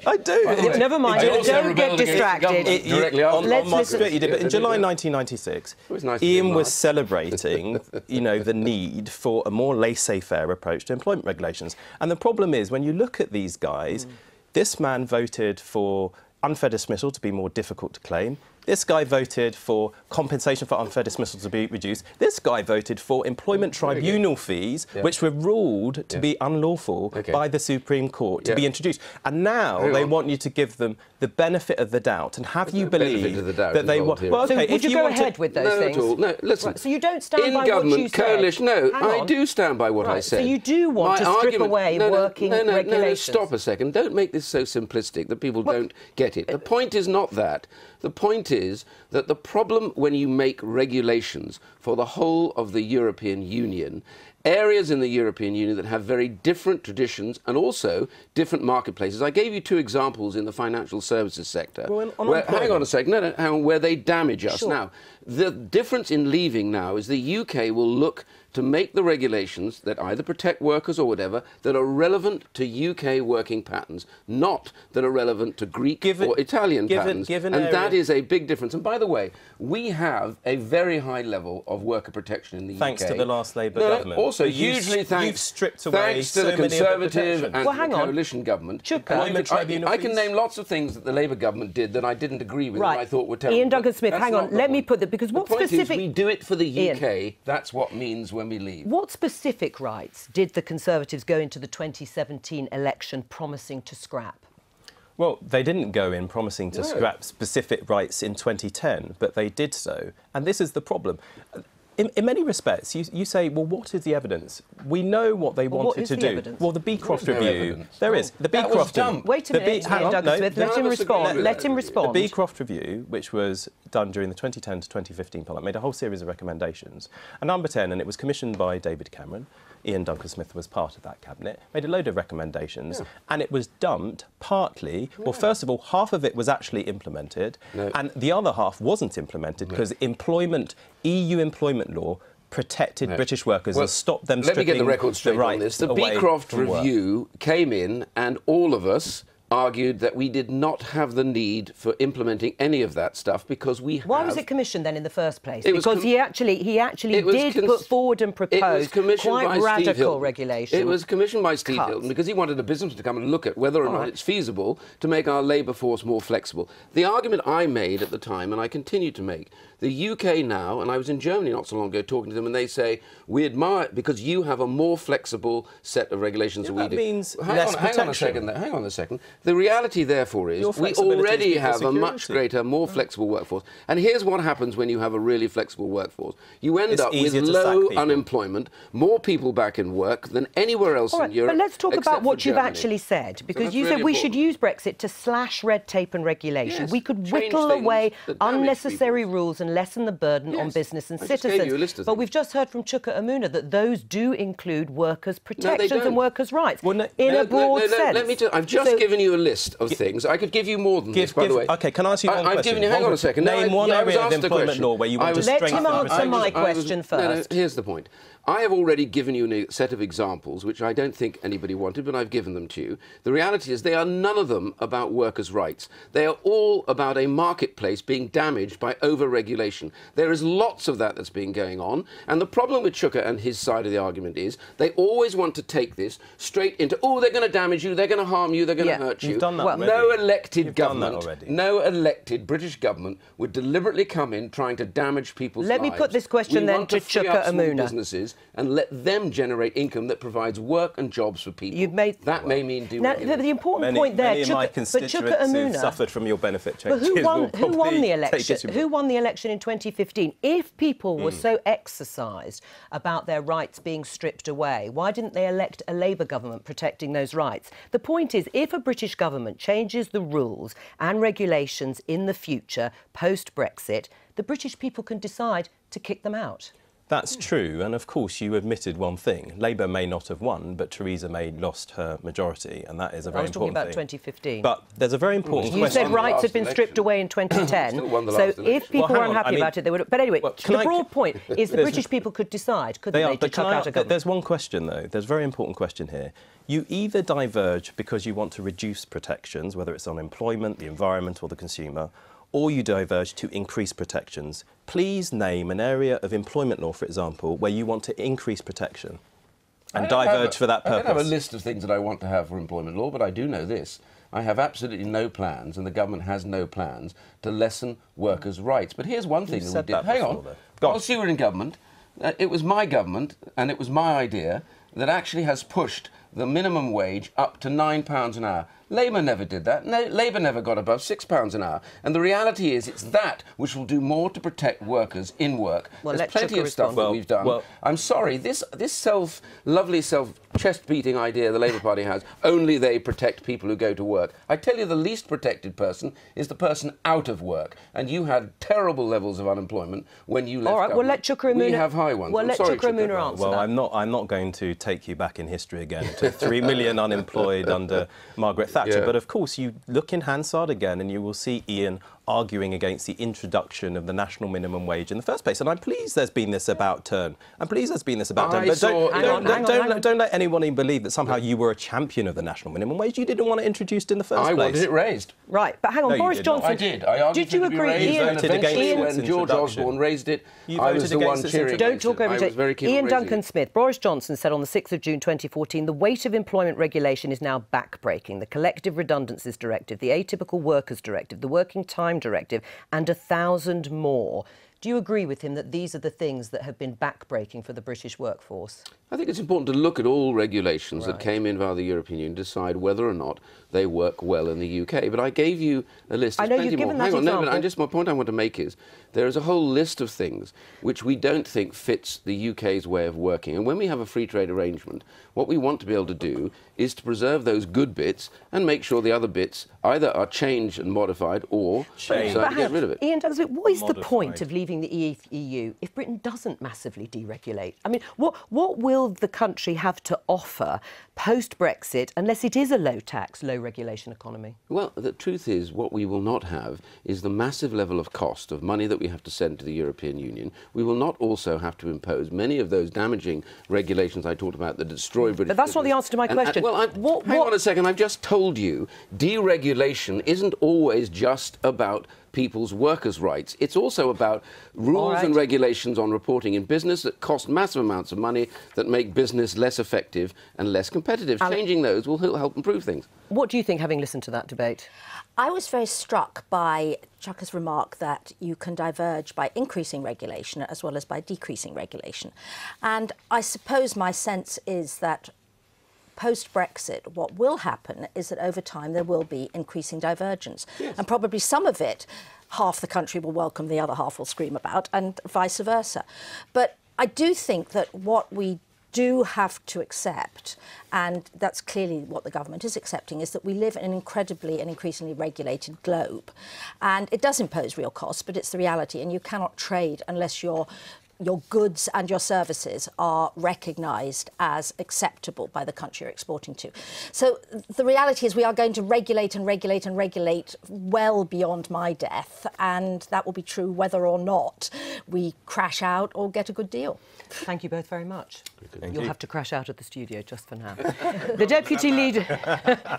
Never mind, don't get distracted. On my spirit, you did, but in July 1996, Ian was celebrating, the need for a more laissez-faire approach to employment regulations. And the problem is, when you look at these guys, this man voted for unfair dismissal to be more difficult to claim. This guy voted for compensation for unfair dismissal to be reduced. This guy voted for employment tribunal fees, which were ruled to be unlawful by the Supreme Court, to be introduced. And now they want you to give them the benefit of the doubt and have you believe that they want... Well, so would you go ahead with those things? No, at all. No, listen. Right, so you don't stand by what you said? Coalition, no, I do stand by what I said. So you do want to strip away working regulations? No, stop a second. Don't make this so simplistic that people don't get it. The point is not that. The point is that the problem when you make regulations for the whole of the European Union, areas in the European Union that have very different traditions and also different marketplaces. I gave you 2 examples in the financial services sector. Well, hang on a second, where they damage us. Now, the difference in leaving now is the UK will look to make the regulations that either protect workers or whatever that are relevant to UK working patterns, not that are relevant to Greek or Italian patterns. And that is a big difference. And by the way, we have a very high level of worker protection in the UK. Thanks to the last Labour government. Also, hugely thanks to the Conservative and the coalition government. I can name lots of things that the Labour government did that I didn't agree with and I thought were terrible. Ian Douglas-Smith, hang on, let me put that, because what specific... The point is, we do it for the UK, that's what means when we leave. What specific rights did the Conservatives go into the 2017 election promising to scrap? Well, they didn't go in promising to scrap specific rights in 2010, but they did so. And this is the problem. In many respects, you say, well, what is the evidence? We know what they wanted to do. Evidence? Well, the Beecroft review... There is. The Beecroft... Wait a minute, Douglas-Smith, let him respond. Let him respond. The Beecroft review, which was done during the 2010 to 2015 Parliament, made a whole series of recommendations. And number 10, and it was commissioned by David Cameron, Ian Douglas-Smith was part of that cabinet, made a load of recommendations, and it was dumped partly... Well, first of all, half of it was actually implemented, and the other half wasn't implemented because EU employment law protected British workers and stopped them stripping Let me get the record straight on this. The Beecroft review came in and all of us argued that we did not have the need for implementing any of that stuff because we have... Why was it commissioned then in the first place? Because he actually did put forward and propose quite radical regulation. It was commissioned by Steve Hilton because he wanted a business to come and look at whether or not it's feasible to make our labour force more flexible. The argument I made at the time, and I continue to make, the UK now, and I was in Germany not so long ago talking to them, and they say, we admire it because you have a more flexible set of regulations than we do. That means less protection. Hang on a second. The reality, therefore, is we already have a much greater, more flexible workforce. And here's what happens when you have a really flexible workforce. You end up with low unemployment, more people back in work than anywhere else in Europe. But let's talk about what you've actually said, because you said we should use Brexit to slash red tape and regulation. We could whittle away unnecessary rules and lessen the burden on business and citizens. But we've just heard from Chuka Umunna that those do include workers' protections and workers' rights in a broad sense. Let me tell you, I've just given you a list of things. I could give you more than this, by the way. OK, can I ask you one question? I've given you... Hang on a second. Name one area of employment law where you want to strengthen protection. Let him answer my question first. No, here's the point. I have already given you a set of examples, which I don't think anybody wanted, but I've given them to you. The reality is they are none of them about workers' rights. They are all about a marketplace being damaged by over-regulation. There is lots of that that's been going on, and the problem with Chuka and his side of the argument is they always want to take this straight into, oh, they're going to damage you, they're going to harm you, they're going to hurt you. You've done that already. No elected government, no elected British government would deliberately come in trying to damage people's lives. Let me put this question then to Chuka Umunna. And let them generate income that provides work and jobs for people. That may mean doing now, the important point there, many of my constituents who've suffered from your benefit changes. But who won the election? Who won the election in 2015? If people were so exercised about their rights being stripped away, why didn't they elect a Labour government protecting those rights? The point is, if a British government changes the rules and regulations in the future post-Brexit, the British people can decide to kick them out. That's true, and of course you admitted one thing. Labour may not have won, but Theresa May lost her majority, and that is a very important thing. I was talking about 2015. But there's a very important question. You said rights had been stripped away in 2010, so if people were unhappy about it, they would... But anyway, the broad point is the British people could decide, couldn't they, to chuck out a government? There's one question, though. There's a very important question here. You either diverge because you want to reduce protections, whether it's on employment, the environment or the consumer, or you diverge to increase protections. Please name an area of employment law, for example, where you want to increase protection and diverge for that purpose. I don't have a list of things that I want to have for employment law, but I do know this. I have absolutely no plans, and the government has no plans, to lessen workers' rights. But here's one thing that we did. Hang on. Whilst you were in government, it was my government, and it was my idea, that actually has pushed the minimum wage up to £9 an hour. Labour never did that. No, Labour never got above £6 an hour. And the reality is it's that which will do more to protect workers in work. Well, there's plenty of stuff that we've done. I'm sorry, this lovely chest-beating idea the Labour Party has, only they protect people who go to work. I tell you, the least protected person is the person out of work. And you had terrible levels of unemployment when you left government. All right, well, let Chuka Umunna... We have high ones. Well, let Chuka Umunna answer that. Well, I'm not going to take you back in history again to 3 million unemployed under Margaret Thatcher. But of course, you look in Hansard again and you will see Ian arguing against the introduction of the national minimum wage in the first place. And I'm pleased there's been this about turn. I'm pleased there's been this about turn. But don't let anyone believe that somehow you were a champion of the national minimum wage. You didn't want it introduced in the first place. I wanted it raised. Right, but hang on, No, Boris Johnson... I did. I argued did you agree? Ian voted against it when George Osborne raised it. I was the one cheering. Don't talk over each other. Ian Duncan-Smith. Boris Johnson said on the 6th of June 2014, the weight of employment regulation is now back-breaking. The Collective Redundancies Directive, the Atypical Workers Directive, the Working Time Directive, and 1,000 more. Do you agree with him that these are the things that have been back-breaking for the British workforce? I think it's important to look at all regulations that came in via the European Union, decide whether or not they work well in the UK. But I gave you a list. I know you've given that example. No, but my point I want to make is there is a whole list of things which we don't think fits the UK's way of working. And when we have a free trade arrangement, what we want to be able to do is to preserve those good bits and make sure the other bits either are changed and modified or to get rid of it. Ian Duncan-Smith, what is the point of leaving the EU if Britain doesn't massively deregulate? I mean, what will the country have to offer post-Brexit unless it is a low-tax, low-regulation economy? Well, the truth is what we will not have is the massive level of cost of money that we have to send to the European Union. We will not also have to impose many of those damaging regulations I talked about that destroy British But that's not the answer to my question. Hang on a second. I've just told you deregulation isn't always just about people's workers' rights. It's also about rules and regulations on reporting in business that cost massive amounts of money, that make business less effective and less competitive. Changing those will help improve things. What do you think, having listened to that debate? I was very struck by Chucker's remark that you can diverge by increasing regulation as well as by decreasing regulation. And I suppose my sense is that post-Brexit, what will happen is that over time there will be increasing divergence. Yes. And probably some of it, half the country will welcome, the other half will scream about, and vice versa. But I do think that what we do have to accept, and that's clearly what the government is accepting, is that we live in an incredibly and increasingly regulated globe. And it does impose real costs, but it's the reality, and you cannot trade unless your goods and your services are recognised as acceptable by the country you're exporting to. So the reality is we are going to regulate and regulate and regulate well beyond my death, and that will be true whether or not we crash out or get a good deal. Thank you both very much. You'll have to crash out of the studio just for now. The Deputy Leader...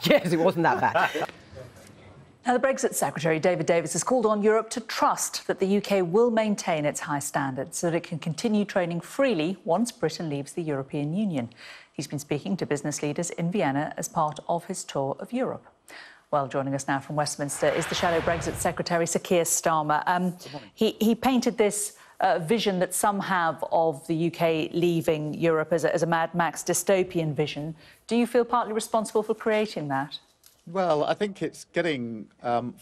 Yes, it wasn't that bad. Now, the Brexit Secretary, David Davis, has called on Europe to trust that the UK will maintain its high standards so that it can continue trading freely once Britain leaves the European Union. He's been speaking to business leaders in Vienna as part of his tour of Europe. Well, joining us now from Westminster is the Shadow Brexit Secretary, Sir Keir Starmer. He painted this vision that some have of the UK leaving Europe as a Mad Max dystopian vision. Do you feel partly responsible for creating that? Well, I think it's getting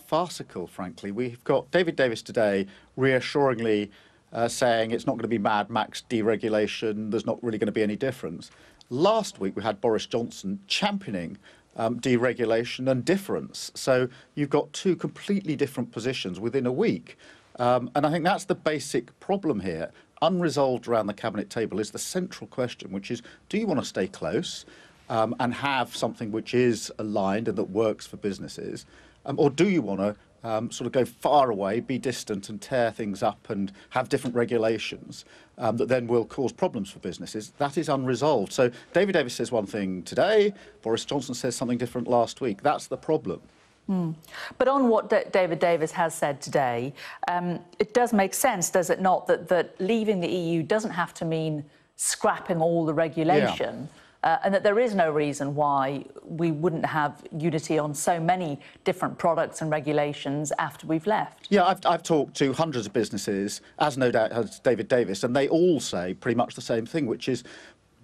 farcical, frankly. We've got David Davis today reassuringly saying it's not going to be Mad Max deregulation, there's not really going to be any difference. Last week we had Boris Johnson championing deregulation and difference. So you've got two completely different positions within a week. And I think that's the basic problem here. Unresolved around the cabinet table is the central question, which is, do you want to stay close and have something which is aligned and that works for businesses? Or do you want to sort of go far away, be distant and tear things up and have different regulations that then will cause problems for businesses? That is unresolved. So David Davis says one thing today, Boris Johnson says something different last week. That's the problem. But on what David Davis has said today, it does make sense, does it not, that leaving the EU doesn't have to mean scrapping all the regulation, and that there is no reason why we wouldn't have unity on so many different products and regulations after we've left. Yeah, I've talked to hundreds of businesses, as no doubt has David Davis, and they all say pretty much the same thing, which is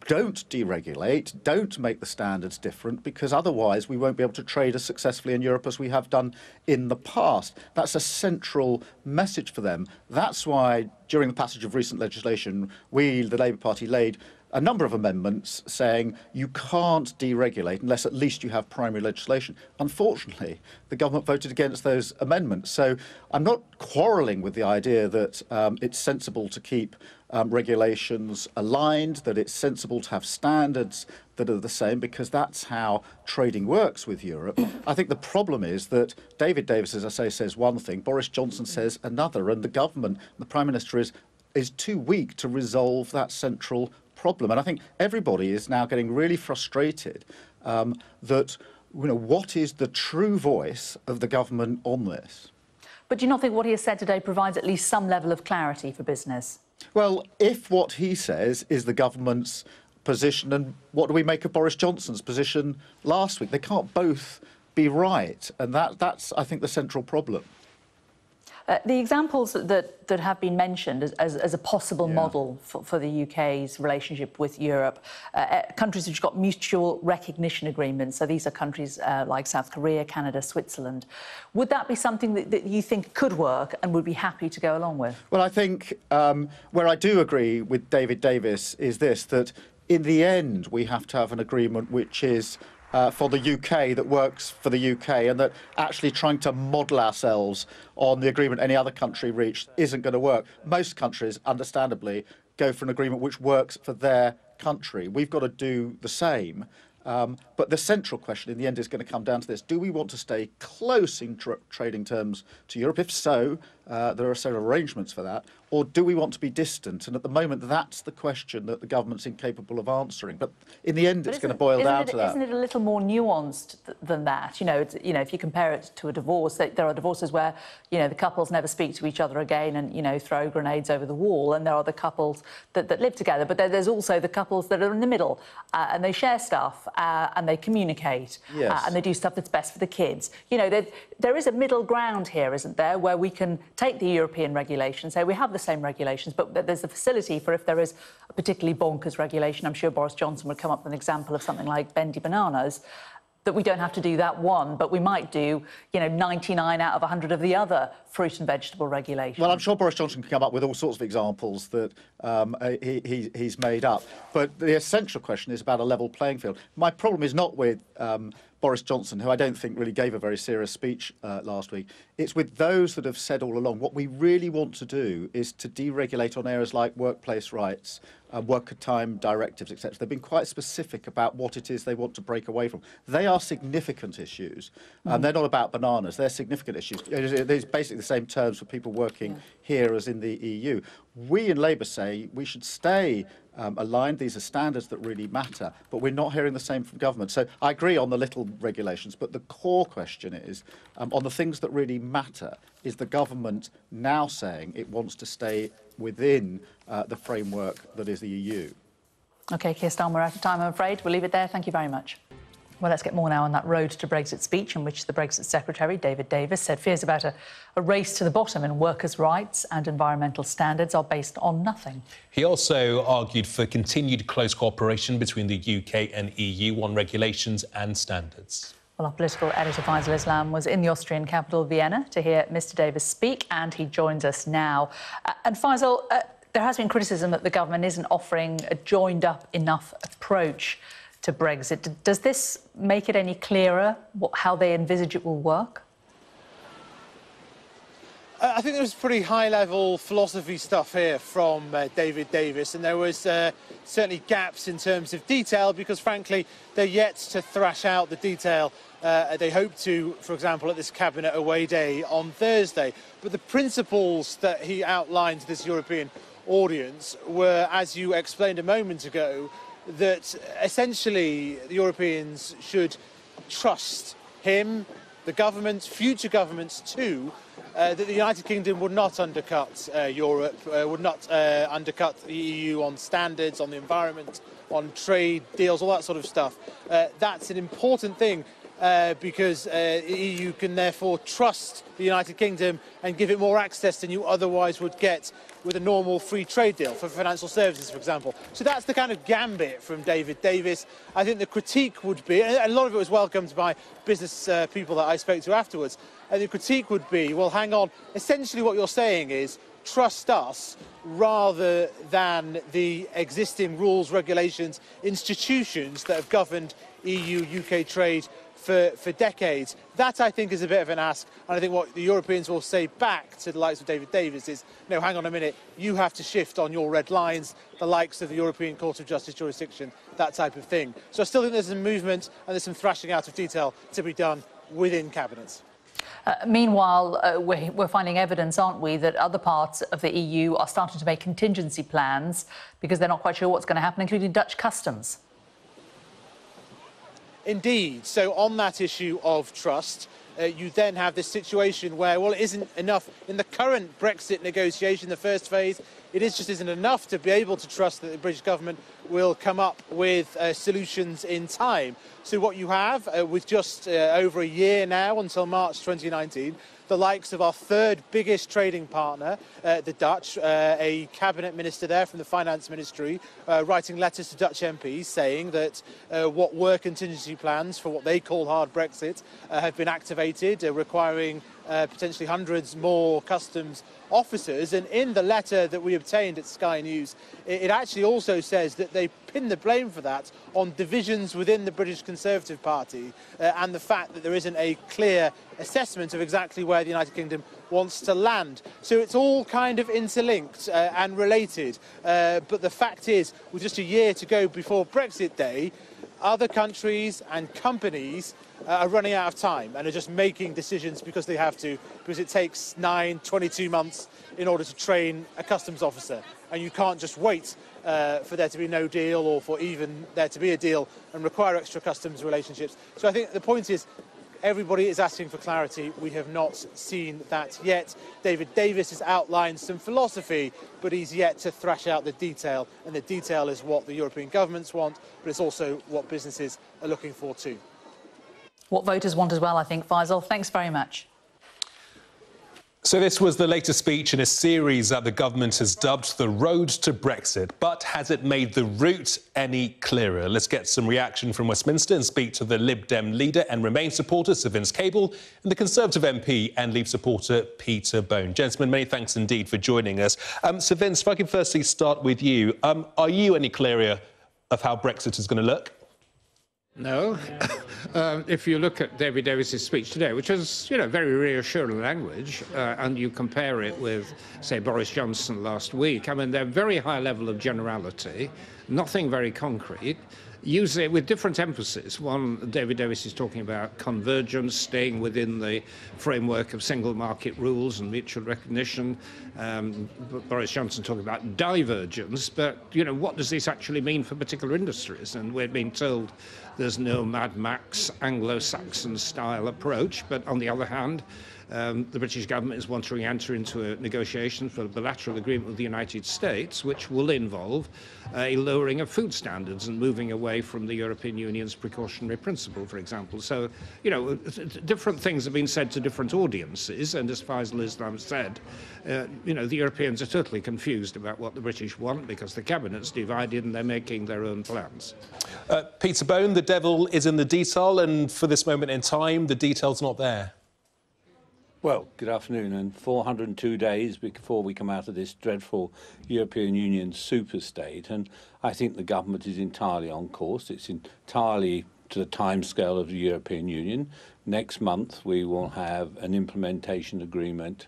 don't deregulate, don't make the standards different, because otherwise we won't be able to trade as successfully in Europe as we have done in the past. That's a central message for them. That's why, during the passage of recent legislation, we, the Labour Party, laid a number of amendments saying you can't deregulate unless at least you have primary legislation. Unfortunately, the government voted against those amendments. So I'm not quarrelling with the idea that it's sensible to keep regulations aligned, that it's sensible to have standards that are the same, because that's how trading works with Europe. I think the problem is that David Davis, as I say, says one thing, Boris Johnson says another, and the government, the Prime Minister is too weak to resolve that central problem. And I think everybody is now getting really frustrated that, what is the true voice of the government on this? But do you not think what he has said today provides at least some level of clarity for business? Well, if what he says is the government's position, and what do we make of Boris Johnson's position last week? They can't both be right, and that's, I think, the central problem. The examples that have been mentioned as a possible model for the UK's relationship with Europe, countries which got mutual recognition agreements, so these are countries like South Korea, Canada, Switzerland. Would that be something that you think could work and would be happy to go along with? Well, I think where I do agree with David Davis is this, that in the end we have to have an agreement which is for the UK, that works for the UK, and that actually trying to model ourselves on the agreement any other country reached isn't going to work. Most countries, understandably, go for an agreement which works for their country. We've got to do the same. But the central question in the end is going to come down to this. Do we want to stay close in trading terms to Europe? If so, there are several arrangements for that. Or do we want to be distant? And at the moment, that's the question that the government's incapable of answering. But in the end, it's going to boil down to that. Isn't it a little more nuanced than that? If you compare it to a divorce, there are divorces where, the couples never speak to each other again and, throw grenades over the wall. And there are the couples that live together. But there's also the couples that are in the middle and they share stuff and they communicate and they do stuff that's best for the kids. There is a middle ground here, isn't there, where we can take the European regulations, say we have the same regulations, but there's a facility for if there is a particularly bonkers regulation. I'm sure Boris Johnson would come up with an example of something like bendy bananas, that we don't have to do that one, but we might do, 99 out of 100 of the other fruit and vegetable regulations. Well, I'm sure Boris Johnson can come up with all sorts of examples that he's made up. But the essential question is about a level playing field. My problem is not with Boris Johnson, who I don't think really gave a very serious speech last week. It's with those that have said all along, what we really want to do is to deregulate on areas like workplace rights, worker time directives, etc. They've been quite specific about what it is they want to break away from. They are significant issues, and they're not about bananas. They're significant issues. There's basically the same terms for people working here as in the EU. We in Labour say we should stay aligned. These are standards that really matter, but we're not hearing the same from government. So I agree on the little regulations, but the core question is, on the things that really matter, is the government now saying it wants to stay within the framework that is the EU. OK, Keir Starmer, we're out of time, I'm afraid. We'll leave it there. Thank you very much. Well, let's get more now on that road to Brexit speech in which the Brexit Secretary, David Davis, said fears about a race to the bottom in workers' rights and environmental standards are based on nothing. He also argued for continued close cooperation between the UK and EU on regulations and standards. Well, our political editor, Faisal Islam, was in the Austrian capital, Vienna, to hear Mr Davis speak, and he joins us now. And Faisal, there has been criticism that the government isn't offering a joined-up enough approach to Brexit. Does this make it any clearer how they envisage it will work? I think there was pretty high-level philosophy stuff here from David Davis, and there was certainly gaps in terms of detail because, frankly, they're yet to thrash out the detail. They hope to, for example, at this Cabinet Away Day on Thursday. But the principles that he outlined to this European audience were, as you explained a moment ago, that essentially the Europeans should trust him, the government, future governments too, that the United Kingdom would not undercut Europe, would not undercut the EU on standards, on the environment, on trade deals, all that sort of stuff. That's an important thing because the EU can therefore trust the United Kingdom and give it more access than you otherwise would get with a normal free trade deal for financial services, for example. So that's the kind of gambit from David Davis. I think the critique would be, and a lot of it was welcomed by business people that I spoke to afterwards, and the critique would be, well, hang on, essentially what you're saying is trust us rather than the existing rules, regulations, institutions that have governed EU-UK trade for decades. That, I think, is a bit of an ask, and I think what the Europeans will say back to the likes of David Davis is, no, hang on a minute, you have to shift on your red lines, the likes of the European Court of Justice jurisdiction, that type of thing. So I still think there's some movement and there's some thrashing out of detail to be done within cabinets. Meanwhile, we're finding evidence, aren't we, that other parts of the EU are starting to make contingency plans because they're not quite sure what's going to happen, including Dutch customs. Indeed. So on that issue of trust, you then have this situation where, well, it isn't enough in the current Brexit negotiation, the first phase, it just isn't enough to be able to trust that the British government will come up with solutions in time. So what you have, with just over a year now until March 2019, the likes of our third biggest trading partner, the Dutch, a cabinet minister there from the finance ministry, writing letters to Dutch MPs saying that what were contingency plans for what they call hard Brexit have been activated, requiring potentially hundreds more customs officers. And in the letter that we obtained at Sky News, it actually also says that they pin the blame for that on divisions within the British Conservative Party and the fact that there isn't a clear assessment of exactly where the United Kingdom wants to land. So it's all kind of interlinked and related. But the fact is, with just a year to go before Brexit Day, other countries and companies are running out of time and are just making decisions because they have to, because it takes 22 months in order to train a customs officer. And you can't just wait for there to be no deal or for even there to be a deal and require extra customs relationships. So I think the point is, everybody is asking for clarity. We have not seen that yet. David Davis has outlined some philosophy, but he's yet to thrash out the detail. And the detail is what the European governments want, but it's also what businesses are looking for too. What voters want as well, I think, Faisal. Thanks very much. So this was the latest speech in a series that the government has dubbed the road to Brexit. But has it made the route any clearer? Let's get some reaction from Westminster and speak to the Lib Dem leader and Remain supporter, Sir Vince Cable, and the Conservative MP and Leave supporter, Peter Bone. Gentlemen, many thanks indeed for joining us. Sir Vince, if I could firstly start with you. Are you any clearer of how Brexit is going to look? No. If you look at David Davis's speech today, which was, very reassuring language, and you compare it with, say, Boris Johnson last week, I mean, they're very high level of generality, nothing very concrete, usually with different emphasis. One, David Davis is talking about convergence, staying within the framework of single market rules and mutual recognition. Boris Johnson talking about divergence, but, what does this actually mean for particular industries? And we're being told there's no Mad Max Anglo-Saxon style approach, but on the other hand, the British government is wanting to enter into a negotiation for a bilateral agreement with the United States, which will involve a lowering of food standards and moving away from the European Union's precautionary principle, for example. So, different things have been said to different audiences, and as Faisal Islam said, the Europeans are totally confused about what the British want because the cabinet's divided and they're making their own plans. Peter Bone, the devil is in the detail, and for this moment in time, the detail's not there. Well, good afternoon, and 402 days before we come out of this dreadful European Union superstate, and I think the government is entirely on course. It's entirely to the timescale of the European Union. Next month we will have an implementation agreement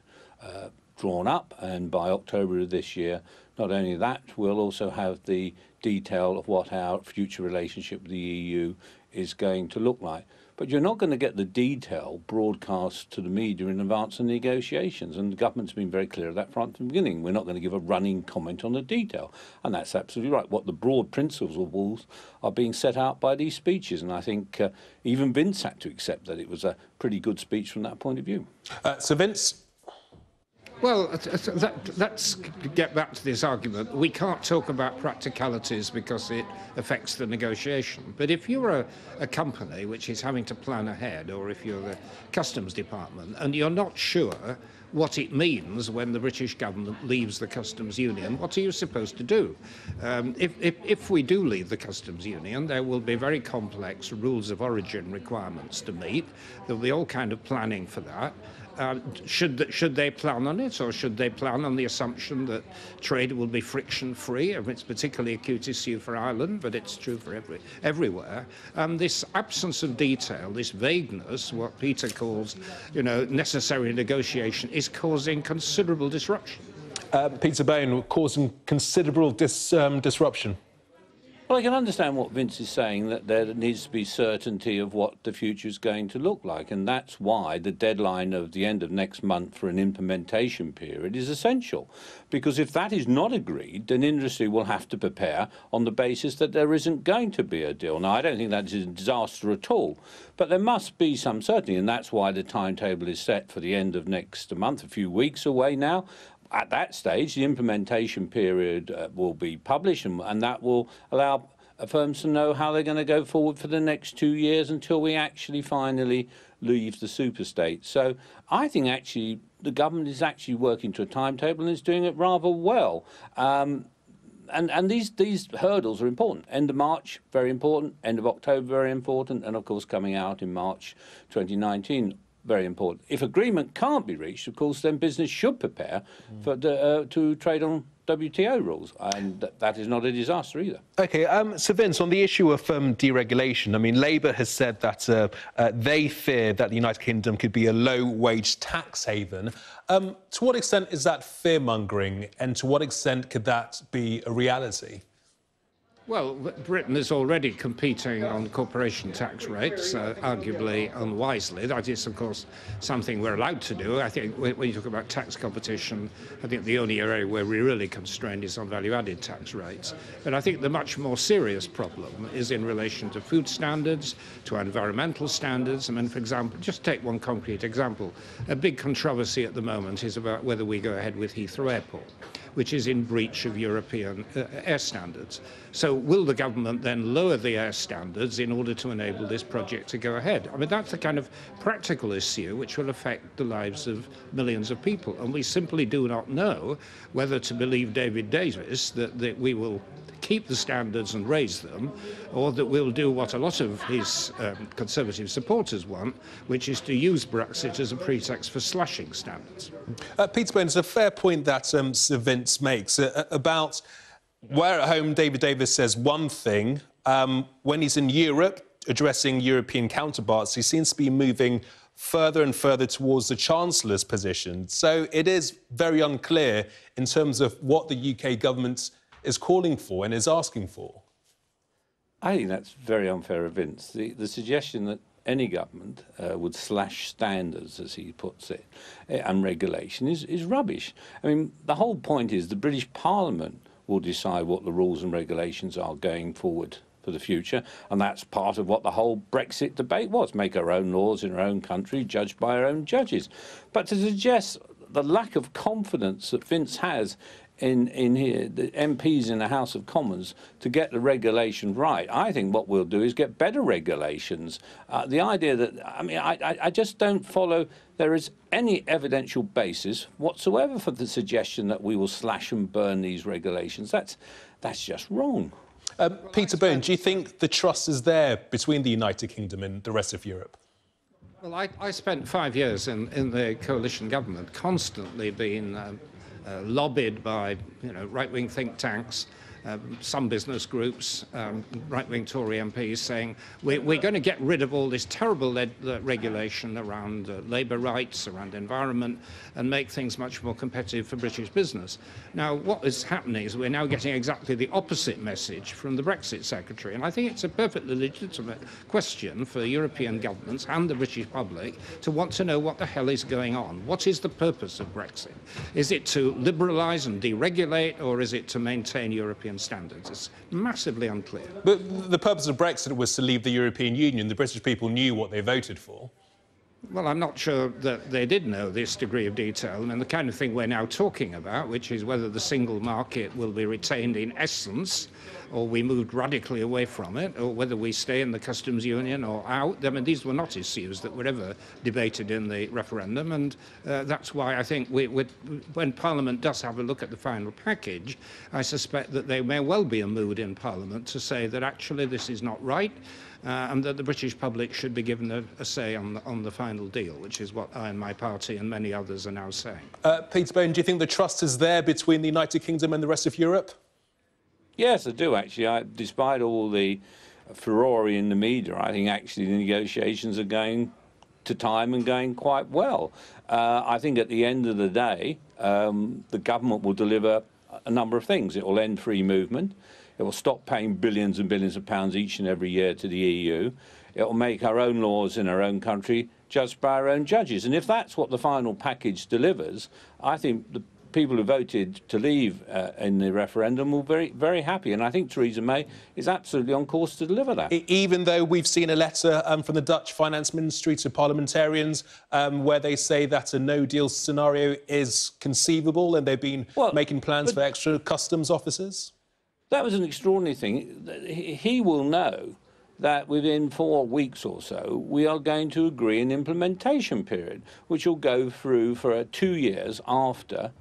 drawn up, and by October of this year, not only that, we'll also have the detail of what our future relationship with the EU is going to look like. But you're not going to get the detail broadcast to the media in advance of negotiations, and the government's been very clear of that from the beginning. We're not going to give a running comment on the detail, and that's absolutely right. What the broad principles are being set out by these speeches, and I think even Vince had to accept that it was a pretty good speech from that point of view. So Vince? Well, let's get back to this argument. We can't talk about practicalities because it affects the negotiation. But if you're a company which is having to plan ahead, or if you're the customs department, and you're not sure what it means when the British government leaves the customs union, what are you supposed to do? If we do leave the customs union, there will be very complex rules of origin requirements to meet. There'll be all kind of planning for that. Should they plan on it, or should they plan on the assumption that trade will be friction-free? I mean, it's particularly acute issue for Ireland, but it's true for everywhere. This absence of detail, this vagueness, what Peter calls, necessary negotiation, is causing considerable disruption. Peter Bone, causing considerable disruption. Well, I can understand what Vince is saying, that there needs to be certainty of what the future is going to look like, and that's why the deadline of the end of next month for an implementation period is essential. Because if that is not agreed, then industry will have to prepare on the basis that there isn't going to be a deal. Now, I don't think that is a disaster at all, but there must be some certainty, and that's why the timetable is set for the end of next month, a few weeks away now. At that stage, the implementation period will be published, and that will allow firms to know how they're going to go forward for the next 2 years until we actually finally leave the superstate. So I think actually the government is actually working to a timetable and is doing it rather well. And these hurdles are important. End of March, very important. End of October, very important. And, of course, coming out in March 2019, very important. If agreement can't be reached, of course, then business should prepare for to trade on WTO rules, and that is not a disaster either. OK, so Vince, on the issue of deregulation, I mean, Labour has said that they fear that the United Kingdom could be a low-wage tax haven. To what extent is that fear-mongering, and to what extent could that be a reality? Well, Britain is already competing on corporation tax rates, arguably unwisely. That is, of course, something we're allowed to do. I think when you talk about tax competition, I think the only area where we're really constrained is on value-added tax rates. But I think the much more serious problem is in relation to food standards, to environmental standards. I mean, for example, just take one concrete example. A big controversy at the moment is about whether we go ahead with Heathrow Airport, which is in breach of European air standards. So will the government then lower the air standards in order to enable this project to go ahead? I mean, that's the kind of practical issue which will affect the lives of millions of people. And we simply do not know whether to believe David Davis that we will keep the standards and raise them, or that we'll do what a lot of his Conservative supporters want, which is to use Brexit as a pretext for slashing standards. Peter Bone, it's a fair point that Sir Vince makes about where at home David Davis says one thing, when he's in Europe addressing European counterparts, he seems to be moving further and further towards the Chancellor's position. So it is very unclear in terms of what the UK government is calling for and is asking for. I think that's very unfair of Vince. The suggestion that any government would slash standards, as he puts it, and regulation is rubbish. I mean, the whole point is the British Parliament will decide what the rules and regulations are going forward for the future, and that's part of what the whole Brexit debate was, make our own laws in our own country, judged by our own judges. But to suggest the lack of confidence that Vince has in here, the MPs in the House of Commons, to get the regulation right, I think what we'll do is get better regulations. The idea that, I mean, I just don't follow there is any evidential basis whatsoever for the suggestion that we will slash and burn these regulations. That's just wrong. Peter Bone, do you think the trust is there between the United Kingdom and the rest of Europe? Well, I spent 5 years in the coalition government, constantly being lobbied by right-wing think tanks, some business groups, right-wing Tory MPs saying we're going to get rid of all this terrible regulation around labour rights, around environment, and make things much more competitive for British business. Now, what is happening is we're now getting exactly the opposite message from the Brexit Secretary, and I think it's a perfectly legitimate question for European governments and the British public to want to know what the hell is going on. What is the purpose of Brexit? Is it to liberalise and deregulate, or is it to maintain European standards? It's massively unclear. But the purpose of Brexit was to leave the European Union. The British people knew what they voted for. Well, I'm not sure that they did know this degree of detail. I mean, the kind of thing we're now talking about, which is whether the single market will be retained in essence, or we moved radically away from it, or whether we stay in the customs union or out. I mean, these were not issues that were ever debated in the referendum, and that's why I think when Parliament does have a look at the final package, I suspect that there may well be a mood in Parliament to say that actually this is not right, and that the British public should be given a say on the final deal, which is what I and my party and many others are now saying. Peter Bone, do you think the trust is there between the United Kingdom and the rest of Europe? Yes, I do, actually. Despite all the furore in the media, I think actually the negotiations are going to time and going quite well. I think at the end of the day, the government will deliver a number of things. It will end free movement. It will stop paying billions and billions of pounds each and every year to the EU. It will make our own laws in our own country judged by our own judges. And if that's what the final package delivers, I think the people who voted to leave in the referendum will be very, very happy. And I think Theresa May is absolutely on course to deliver that. Even though we've seen a letter from the Dutch Finance Ministry to parliamentarians where they say that a no-deal scenario is conceivable, and they've been making plans for extra customs officers? That was an extraordinary thing. He will know that within 4 weeks or so, we are going to agree an implementation period, which will go through for 2 years after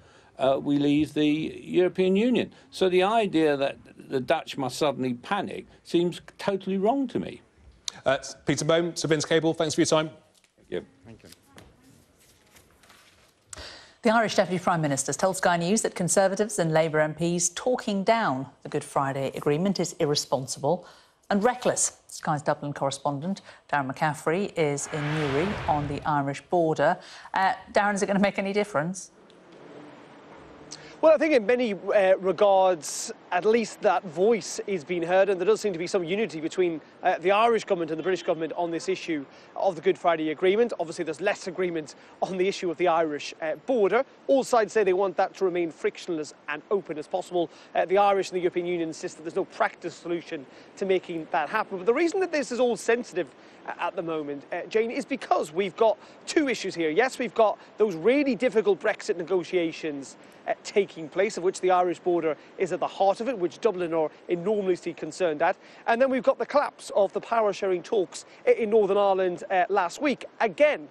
we leave the European Union. So the idea that the Dutch must suddenly panic seems totally wrong to me. Peter Bone, Sir Vince Cable, thanks for your time. Thank you. Thank you. The Irish Deputy Prime Minister told Sky News that Conservatives and Labour MPs talking down the Good Friday Agreement is irresponsible and reckless. Sky's Dublin correspondent, Darren McCaffrey, is in Newry on the Irish border. Darren, is it going to make any difference? Well, I think in many regards, at least that voice is being heard, and there does seem to be some unity between the Irish government and the British government on this issue of the Good Friday Agreement. Obviously, there's less agreement on the issue of the Irish border. All sides say they want that to remain frictionless and open as possible. The Irish and the European Union insist that there's no practical solution to making that happen. But the reason that this is all sensitive at the moment, Jane, is because we've got two issues here. Yes, we've got those really difficult Brexit negotiations taking place, of which the Irish border is at the heart of it, which Dublin are enormously concerned at. And then we've got the collapse of the power-sharing talks in Northern Ireland last week. Again,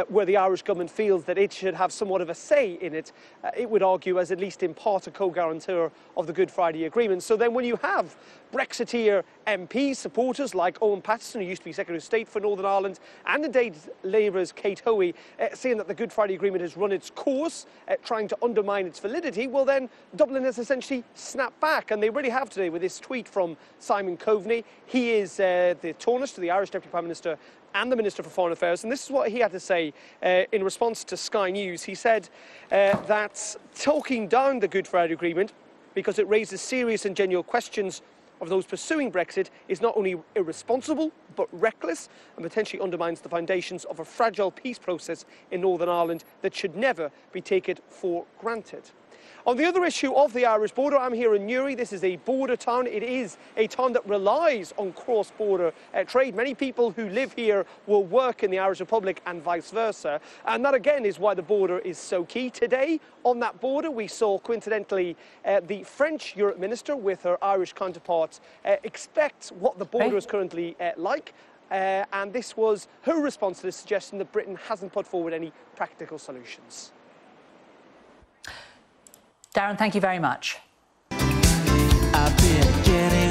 where the Irish government feels that it should have somewhat of a say in it, it would argue as at least in part a co-guarantor of the Good Friday Agreement. So then when you have Brexiteer MP supporters like Owen Paterson, who used to be Secretary of State for Northern Ireland, and indeed Labour's Kate Hoey, saying that the Good Friday Agreement has run its course, trying to undermine its validity, well then Dublin has essentially snapped back, and they really have today with this tweet from Simon Coveney. He is the Taoiseach to the Irish Deputy Prime Minister and the Minister for Foreign Affairs, and this is what he had to say in response to Sky News. He said that talking down the Good Friday Agreement because it raises serious and genuine questions of those pursuing Brexit is not only irresponsible but reckless and potentially undermines the foundations of a fragile peace process in Northern Ireland that should never be taken for granted. On the other issue of the Irish border, I'm here in Newry. This is a border town. It is a town that relies on cross-border trade. Many people who live here will work in the Irish Republic and vice versa. And that, again, is why the border is so key. Today, on that border, we saw, coincidentally, the French Europe Minister with her Irish counterparts expect what the border is currently like. And this was her response to the suggestion that Britain hasn't put forward any practical solutions. Darren, thank you very much. I've been getting